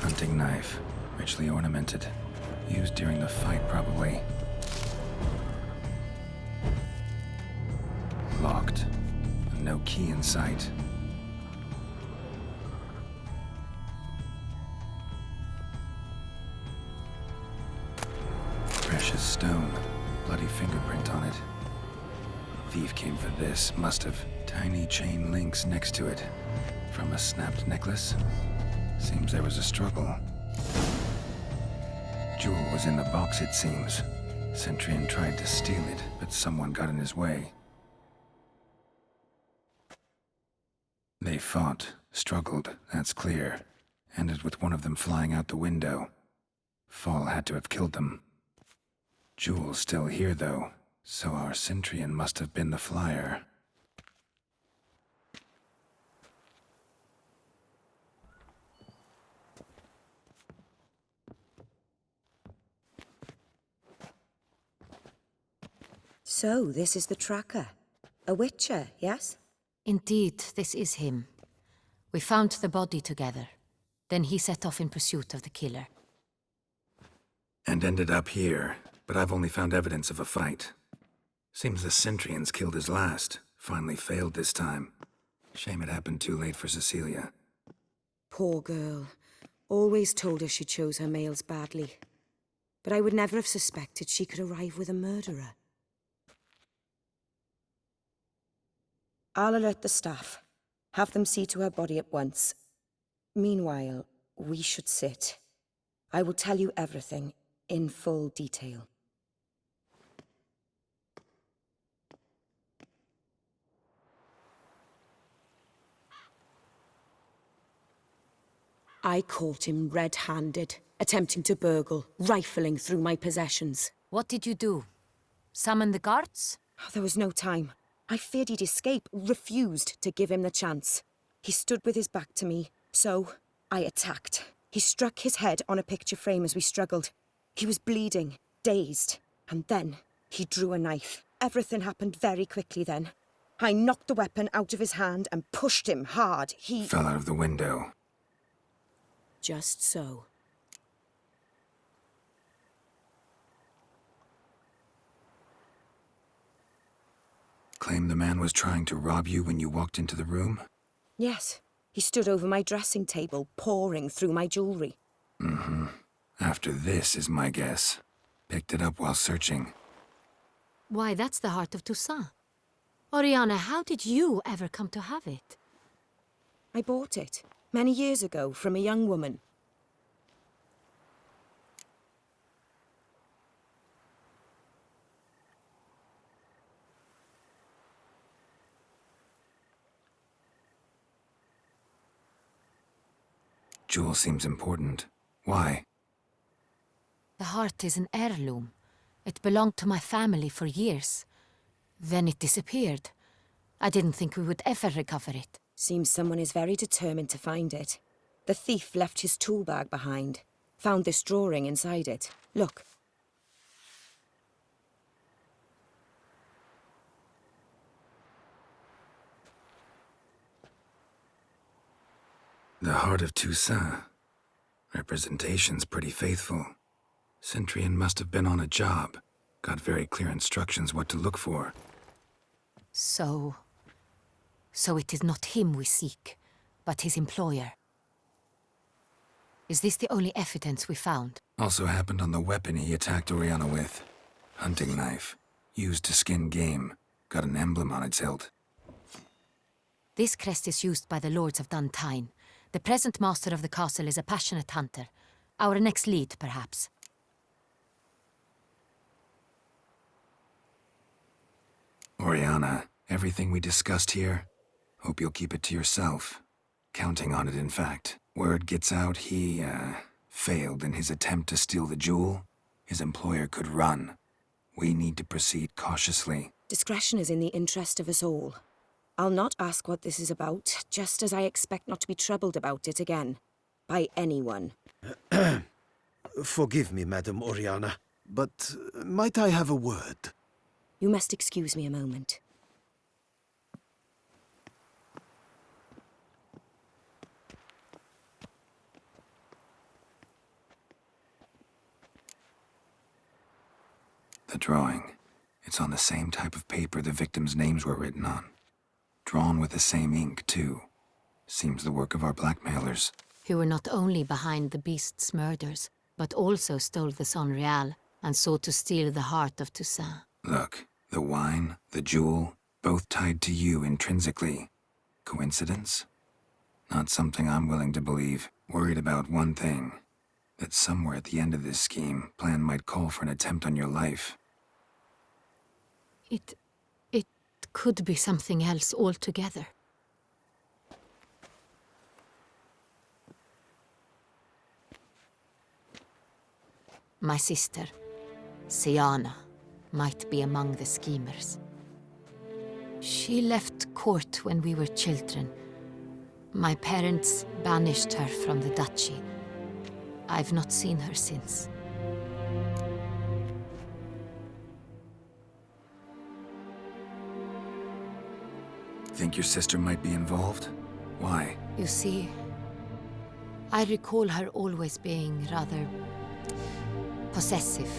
Hunting knife. Richly ornamented. Used during the fight, probably. Locked. No key in sight. Precious stone. Bloody fingerprint on it. Thief came for this. Must have. Tiny chain links next to it. From a snapped necklace? Seems there was a struggle. Jewel was in the box, it seems. Centurion tried to steal it, but someone got in his way. They fought, struggled, that's clear. Ended with one of them flying out the window. Fall had to have killed them. Jewel's still here, though, so our Centurion must have been the flyer. So, this is the tracker. A witcher, yes? Indeed, this is him. We found the body together. Then he set off in pursuit of the killer. And ended up here, but I've only found evidence of a fight. Seems the Centrians killed his last. Finally failed this time. Shame it happened too late for Cecilia. Poor girl. Always told her she chose her males badly. But I would never have suspected she could arrive with a murderer. I'll alert the staff. Have them see to her body at once. Meanwhile, we should sit. I will tell you everything, in full detail. I caught him red-handed, attempting to burgle, rifling through my possessions. What did you do? Summon the guards? There was no time. I feared he'd escape, refused to give him the chance. He stood with his back to me, so I attacked. He struck his head on a picture frame as we struggled. He was bleeding, dazed, and then he drew a knife. Everything happened very quickly then. I knocked the weapon out of his hand and pushed him hard. He fell out of the window. Just so. Claim the man was trying to rob you when you walked into the room? Yes. He stood over my dressing table, pouring through my jewelry. Mm-hmm. After this is my guess. Picked it up while searching. Why, that's the heart of Toussaint. Oriana, how did you ever come to have it? I bought it, many years ago, from a young woman. Jewel seems important. Why? The heart is an heirloom. It belonged to my family for years. Then it disappeared. I didn't think we would ever recover it. Seems someone is very determined to find it. The thief left his tool bag behind. Found this drawing inside it. Look. The heart of Toussaint. Representation's pretty faithful. Centrian must have been on a job. Got very clear instructions what to look for. So it is not him we seek, but his employer. Is this the only evidence we found? Also happened on the weapon he attacked Oriana with. Hunting knife. Used to skin game. Got an emblem on its hilt. This crest is used by the lords of Duntine. The present master of the castle is a passionate hunter. Our next lead, perhaps. Oriana, everything we discussed here, hope you'll keep it to yourself. Counting on it, in fact. Word gets out he, failed in his attempt to steal the jewel. His employer could run. We need to proceed cautiously. Discretion is in the interest of us all. I'll not ask what this is about, just as I expect not to be troubled about it again. By anyone. Forgive me, Madam Oriana, but might I have a word? You must excuse me a moment. The drawing. It's on the same type of paper the victims' names were written on. Drawn with the same ink, too. Seems the work of our blackmailers. Who were not only behind the beast's murders, but also stole the Sonreal and sought to steal the heart of Toussaint. Look, the wine, the jewel, both tied to you intrinsically. Coincidence? Not something I'm willing to believe. Worried about one thing. That somewhere at the end of this scheme, plan might call for an attempt on your life. It could be something else altogether. My sister, Siana, might be among the schemers. She left court when we were children. My parents banished her from the duchy. I've not seen her since. Think your sister might be involved? Why? You see, I recall her always being rather possessive,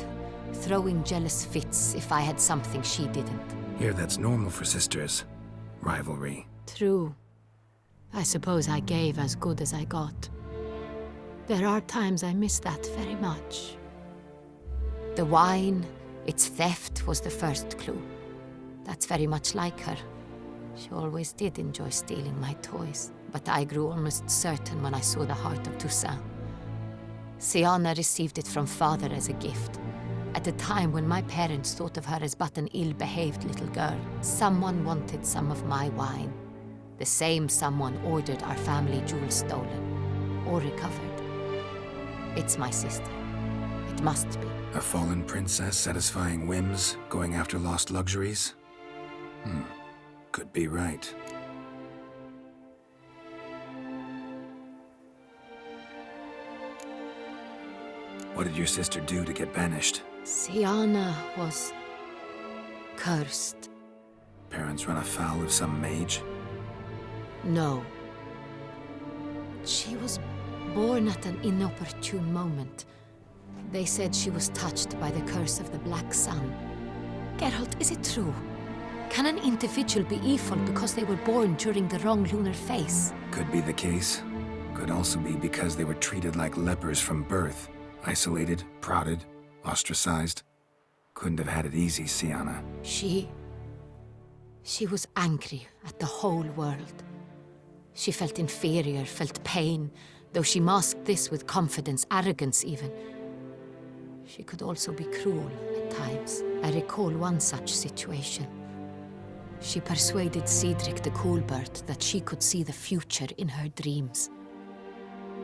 throwing jealous fits if I had something she didn't. Here, that's normal for sisters. Rivalry. True. I suppose I gave as good as I got. There are times I miss that very much. The wine, its theft, was the first clue. That's very much like her. She always did enjoy stealing my toys, but I grew almost certain when I saw the heart of Toussaint. Siana received it from father as a gift. At a time when my parents thought of her as but an ill-behaved little girl, someone wanted some of my wine. The same someone ordered our family jewels stolen, or recovered. It's my sister. It must be. A fallen princess satisfying whims, going after lost luxuries? Could be right. What did your sister do to get banished? Siana was cursed. Parents run afoul of some mage? No. She was born at an inopportune moment. They said she was touched by the curse of the Black Sun. Geralt, is it true? Can an individual be evil because they were born during the wrong lunar phase? Could be the case. Could also be because they were treated like lepers from birth. Isolated, prodded, ostracized. Couldn't have had it easy, Siana. She was angry at the whole world. She felt inferior, felt pain, though she masked this with confidence, arrogance even. She could also be cruel at times. I recall one such situation. She persuaded Cedric the Coolbird that she could see the future in her dreams.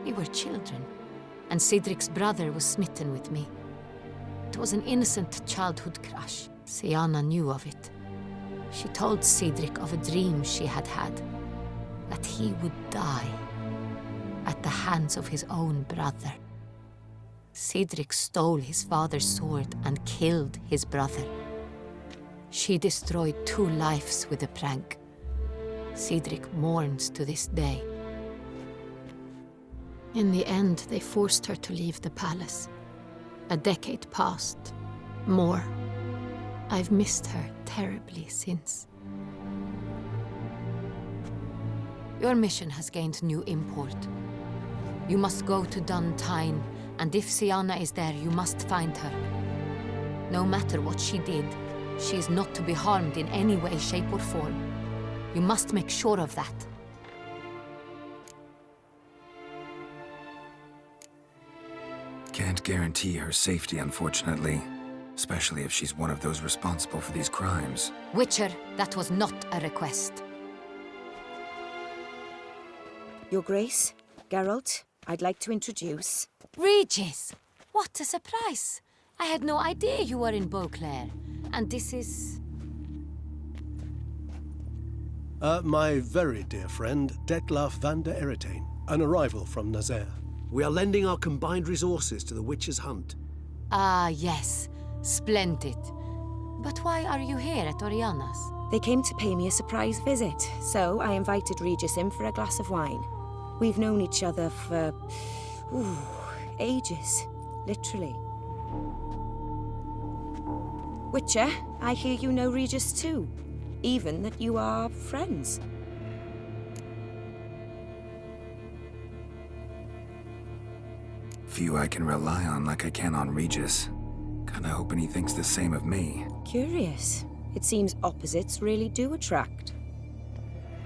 We were children, and Cedric's brother was smitten with me. It was an innocent childhood crush. Siana knew of it. She told Cedric of a dream she had had, that he would die at the hands of his own brother. Cedric stole his father's sword and killed his brother. She destroyed 2 lives with a prank. Cedric mourns to this day. In the end, they forced her to leave the palace. A decade passed. More. I've missed her terribly since. Your mission has gained new import. You must go to Dun Tyne, and if Siana is there, you must find her. No matter what she did, she is not to be harmed in any way, shape, or form. You must make sure of that. Can't guarantee her safety, unfortunately. Especially if she's one of those responsible for these crimes. Witcher, that was not a request. Your Grace, Geralt, I'd like to introduce... Regis! What a surprise! I had no idea you were in Beauclair. And this is... My very dear friend, Detlaf van der Eretain, an arrival from Nazaire. We are lending our combined resources to the Witcher's hunt. Ah, yes. Splendid. But why are you here at Oriana's? They came to pay me a surprise visit, so I invited Regis in for a glass of wine. We've known each other for... ages. Literally. Witcher, I hear you know Regis too. Even that you are friends. Few I can rely on like I can on Regis. Kinda hoping he thinks the same of me. Curious. It seems opposites really do attract.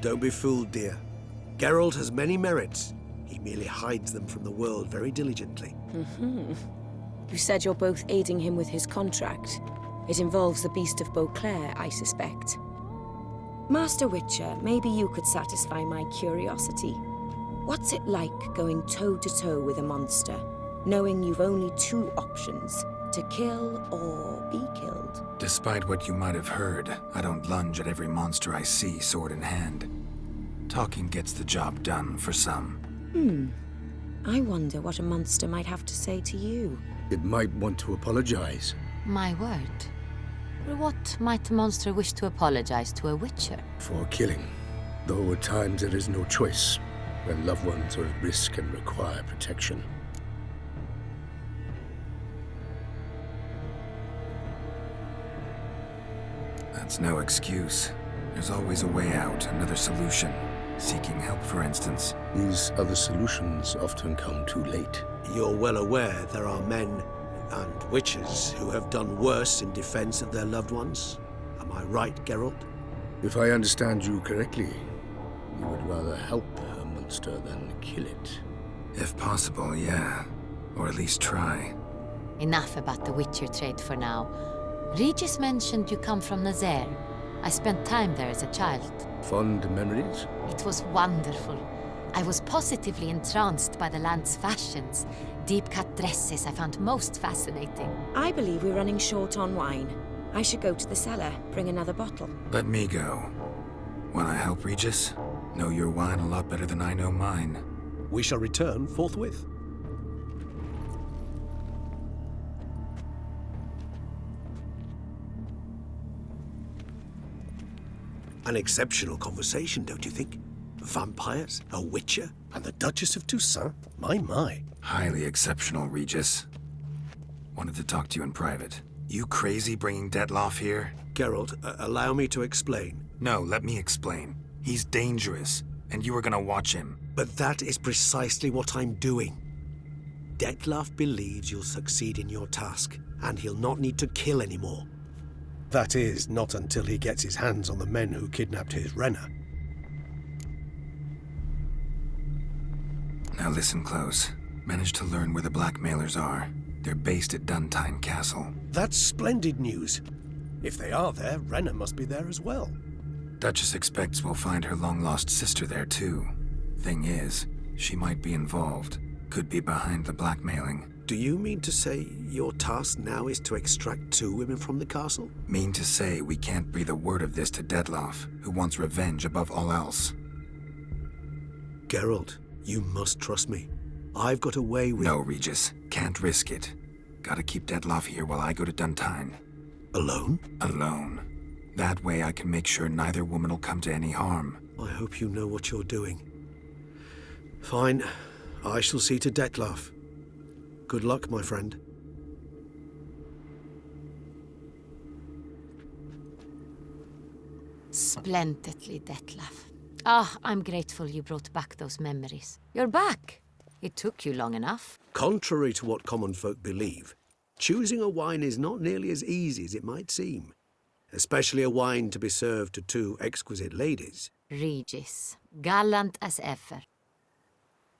Don't be fooled, dear. Geralt has many merits. He merely hides them from the world very diligently. You said you're both aiding him with his contract. It involves the Beast of Beauclair, I suspect. Master Witcher, maybe you could satisfy my curiosity. What's it like going toe-to-toe with a monster, knowing you've only 2 options, to kill or be killed? Despite what you might have heard, I don't lunge at every monster I see, sword in hand. Talking gets the job done, for some. I wonder what a monster might have to say to you. It might want to apologize. My word. For what might a monster wish to apologize to a Witcher? For killing. Though at times there is no choice. when loved ones are at risk and require protection. That's no excuse. There's always a way out, another solution. Seeking help, for instance. These other solutions often come too late. You're well aware there are men and witches who have done worse in defense of their loved ones. Am I right, Geralt? If I understand you correctly, you would rather help a monster than kill it. If possible, yeah. Or at least try. Enough about the Witcher trade for now. Regis mentioned you come from Nazaire. I spent time there as a child. Fond memories? It was wonderful. I was positively entranced by the land's fashions. Deep-cut dresses I found most fascinating. I believe we're running short on wine. I should go to the cellar, bring another bottle. Let me go. Wanna help, Regis? Know your wine a lot better than I know mine. We shall return forthwith. An exceptional conversation, don't you think? Vampires, a witcher, and the Duchess of Toussaint? My. Highly exceptional, Regis. Wanted to talk to you in private. You crazy bringing Detloff here? Geralt, allow me to explain. No, let me explain. He's dangerous, and you were gonna watch him. But that is precisely what I'm doing. Detloff believes you'll succeed in your task, and he'll not need to kill anymore. That is, not until he gets his hands on the men who kidnapped his Renna. Now listen close. Managed to learn where the blackmailers are. They're based at Duntine Castle. That's splendid news. If they are there, Renna must be there as well. Duchess expects we'll find her long-lost sister there, too. Thing is, she might be involved. Could be behind the blackmailing. Do you mean to say your task now is to extract 2 women from the castle? Mean to say we can't breathe a word of this to Detloff, who wants revenge above all else. Geralt, you must trust me. I've got a way with... No, Regis. Can't risk it. Gotta keep Detloff here while I go to Duntine. Alone? Alone. That way I can make sure neither woman will come to any harm. I hope you know what you're doing. Fine. I shall see to Detloff. Good luck, my friend. Splendidly, Detlaff. Ah, I'm grateful you brought back those memories. You're back. It took you long enough. Contrary to what common folk believe, choosing a wine is not nearly as easy as it might seem. Especially a wine to be served to 2 exquisite ladies. Regis, gallant as ever.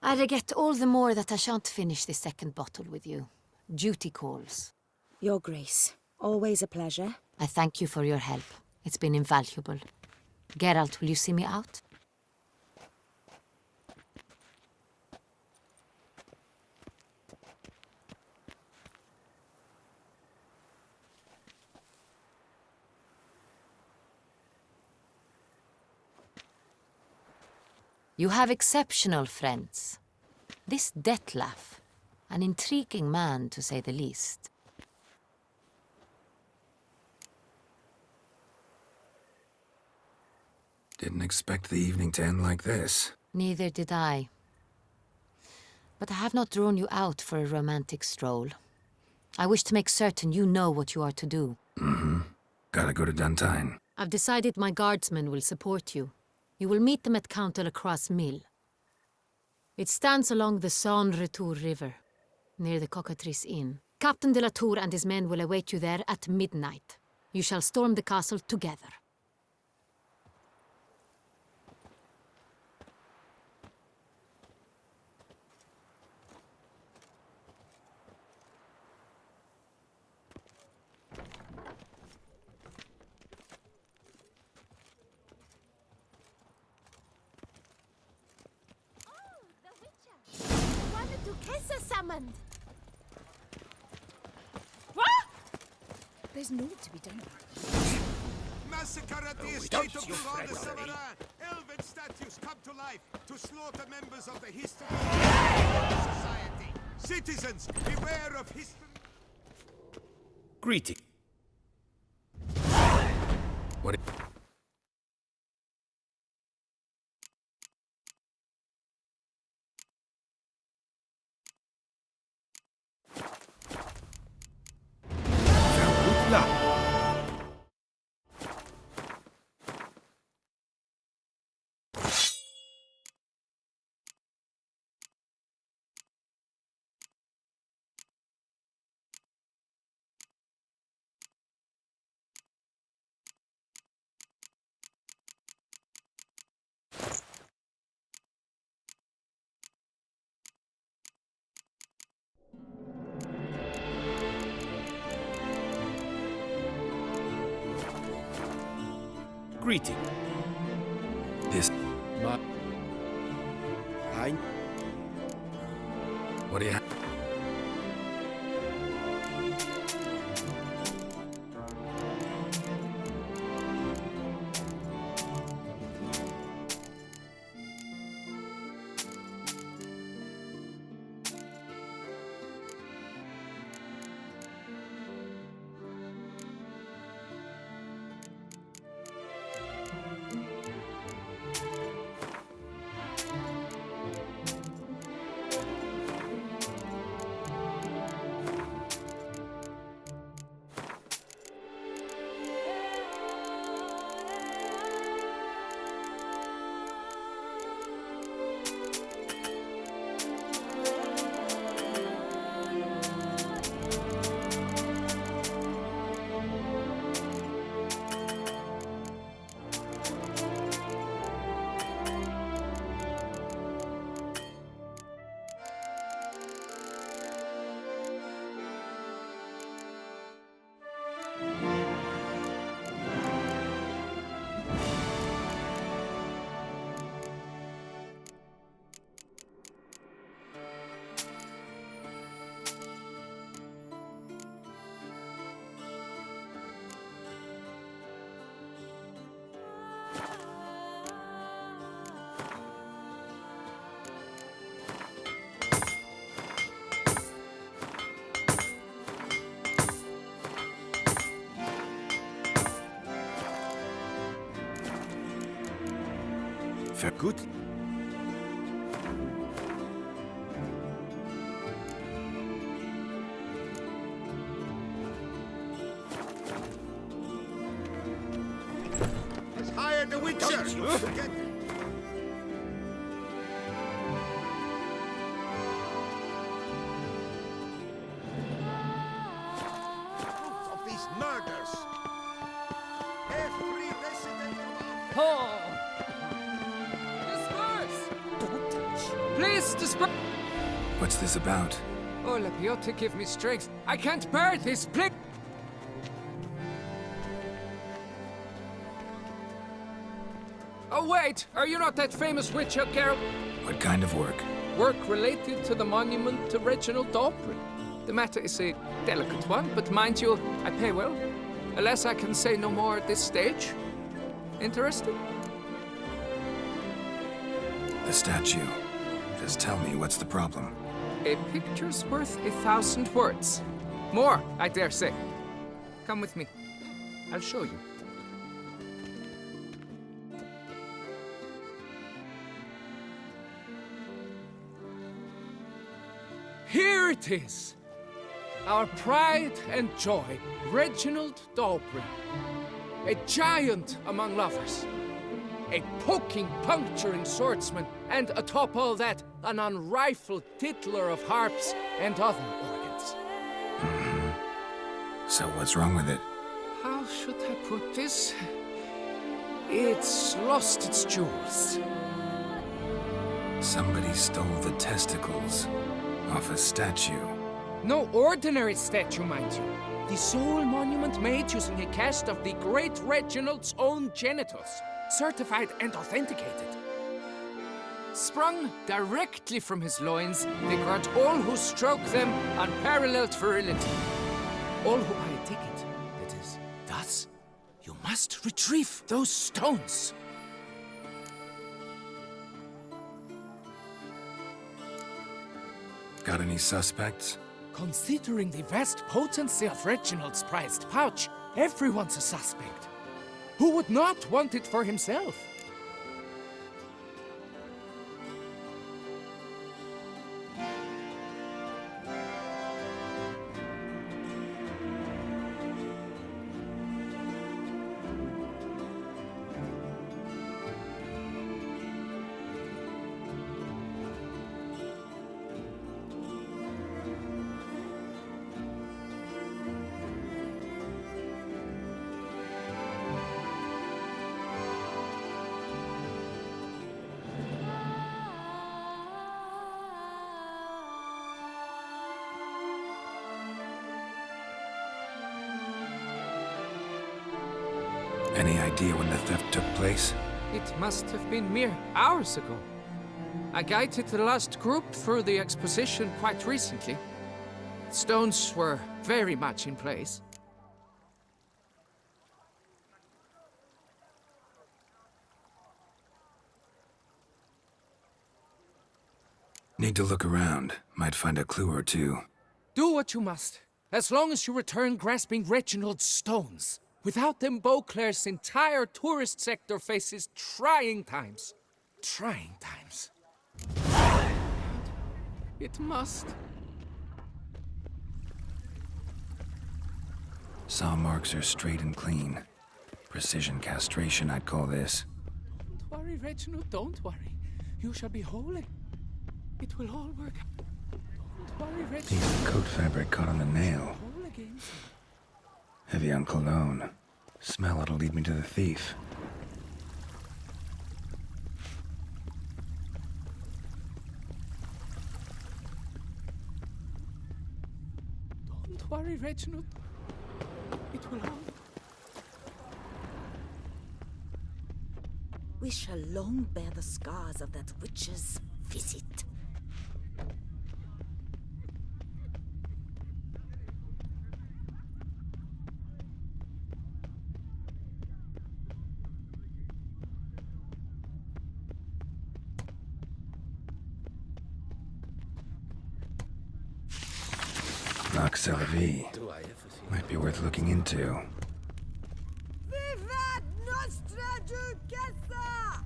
I regret all the more that I shan't finish the second bottle with you. Duty calls. Your Grace, always a pleasure. I thank you for your help. It's been invaluable. Geralt, will you see me out? You have exceptional friends. This Detlaff, an intriguing man to say the least. Didn't expect the evening to end like this. Neither did I. But I have not drawn you out for a romantic stroll. I wish to make certain you know what you are to do. Mm-hmm. Gotta go to Duntine. I've decided my guardsmen will support you. You will meet them at Count de la Croix's mill. It stands along the Saône-Retour River, near the Cockatrice Inn. Captain de la Tour and his men will await you there at midnight. You shall storm the castle together. Summoned. What? There's naught to be done. Massacre at the estate of Laurent de Savarin. Elven statues come to life to slaughter members of the History Society. Citizens, beware of history. Greeting. What? Greeting. This... What do you have? Very good. Let's hire the Witcher! Don't you forget. Of these murders! Every resident of Oh! Disperse! Please disperse! What's this about? Oh, Lapiota, give me strength. I can't bear this, please! Oh, wait! Are you not that famous witcher, Carol? What kind of work? Work related to the monument to Reginald Daubry. The matter is a delicate one, but mind you, I pay well. Alas, I can say no more at this stage. Interested? The statue. Just tell me, what's the problem? A picture's worth 1,000 words. More, I dare say. Come with me. I'll show you. Here it is! Our pride and joy, Reginald Daubry. A giant among lovers. A poking, puncturing swordsman, and atop all that, an unrifled tittler of harps and other organs. So what's wrong with it? How should I put this? It's lost its jewels. Somebody stole the testicles off a statue. No ordinary statue, mind you. The sole monument made using a cast of the great Reginald's own genitals, certified and authenticated. Sprung directly from his loins, they grant all who stroke them unparalleled virility. All who buy a ticket, that is. Thus, you must retrieve those stones. Got any suspects? Considering the vast potency of Reginald's prized pouch, everyone's a suspect. Who would not want it for himself? Any idea when the theft took place? It must have been mere hours ago. I guided the last group through the exposition quite recently. Stones were very much in place. Need to look around. Might find a clue or two. Do what you must, as long as you return grasping Reginald's stones. Without them, Beauclair's entire tourist sector faces trying times. Trying times. It must. Saw marks are straight and clean. Precision castration, I'd call this. Don't worry, Reginald, don't worry. You shall be holy. It will all work out. Don't worry, Reginald. Piece of coat fabric caught on the nail. Whole again, son. Heavy on cologne. Smell it'll lead me to the thief. Don't worry, Reginald. It will all... We shall long bear the scars of that witch's visit. Nox Vie. Might be worth looking into. Vivat Nostra Duchessa!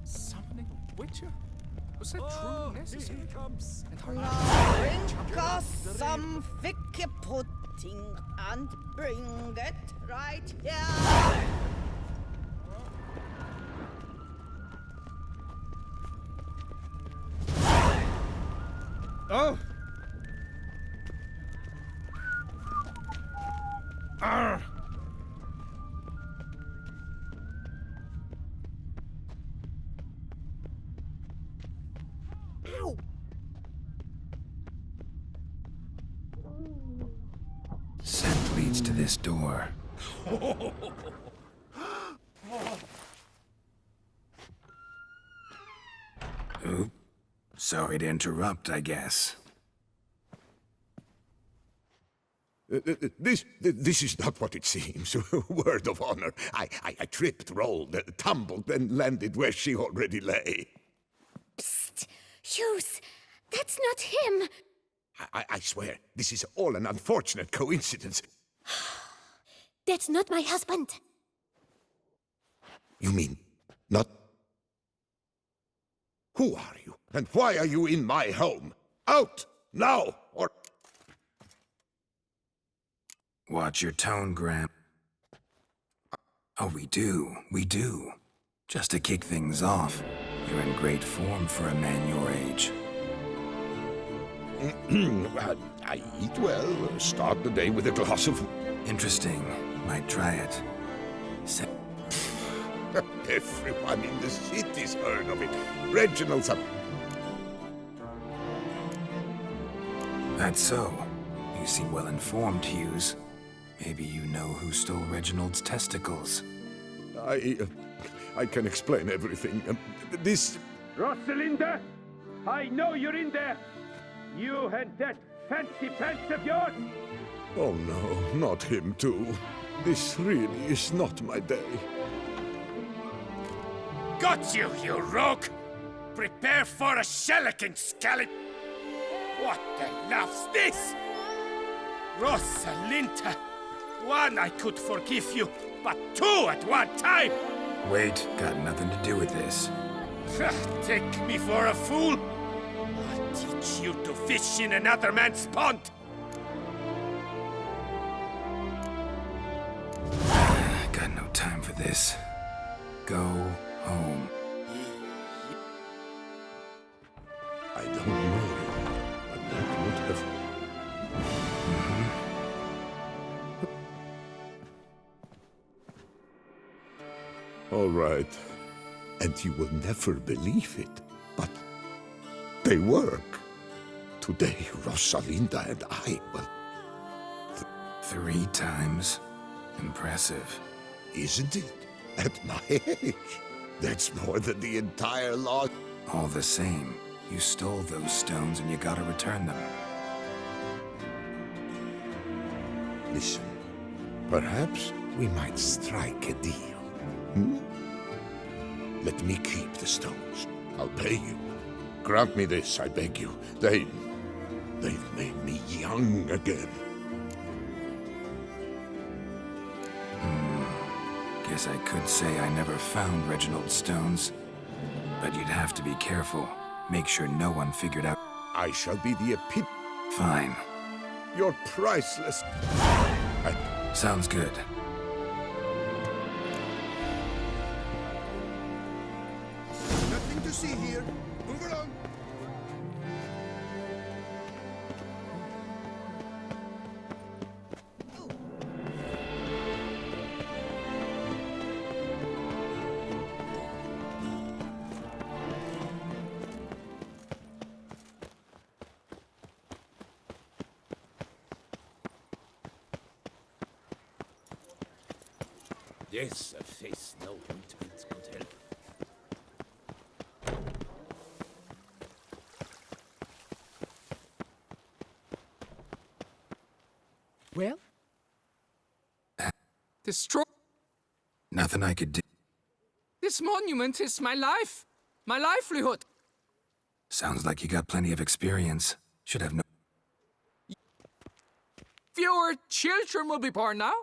Summoning a witcher? Was that truly necessary? Here comes. And her Bring us some thick pudding and bring it right here. Oh! Arr! Ow! Scent leads to this door. Oop. Sorry to interrupt, I guess. This is not what it seems. Word of honor. I tripped, rolled, tumbled, and landed where she already lay. Psst! Hughes! That's not him! I swear, this is all an unfortunate coincidence. That's not my husband! You mean, not... Who are you? And why are you in my home? Out! Now! Or... Watch your tone, Graham. Oh, we do. Just to kick things off, you're in great form for a man your age. I eat well. Start the day with a glass of... Interesting. Might try it. Everyone in the city's heard of it. Reginald's a... That's so. You seem well informed, Hughes. Maybe you know who stole Reginald's testicles. I can explain everything. This... Rosalinda! I know you're in there! You and that fancy pants of yours! Oh no, not him too. This really is not my day. Got you, you rogue! Prepare for a shellacking, scallop! What the laugh's this? Rosalinda! One I could forgive you, but two at one time! Wait, got nothing to do with this. Take me for a fool? I'll teach you to fish in another man's pond! Got no time for this. Go home. I don't know, but that would have... All right. And you will never believe it, but they work. Today, Rosalinda and I, well... 3 times? Impressive. isn't it? At my age, that's more than the entire lot. All the same, you stole those stones and you gotta return them. Listen, perhaps we might strike a deal. Hmm? Let me keep the stones. I'll pay you. Grant me this, I beg you. They've made me young again. Guess I could say I never found Reginald's stones. But you'd have to be careful. Make sure no one figured out. I shall be the Fine. You're priceless. Sounds good. Nothing to see here. Move along. Yes, a face no ointment could help. Well? Destroy. Nothing I could do. This monument is my life. My livelihood. Sounds like you got plenty of experience. Should have no. Fewer children will be born now.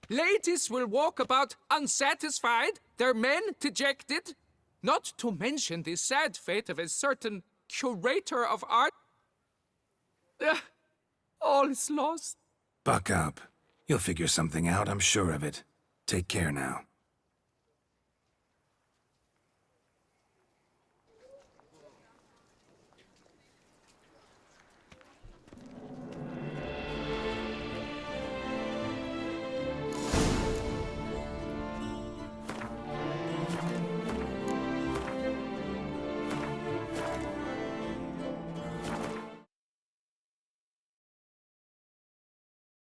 Ladies will walk about unsatisfied, their men dejected. Not to mention the sad fate of a certain curator of art. All is lost. Buck up. You'll figure something out, I'm sure of it. Take care now.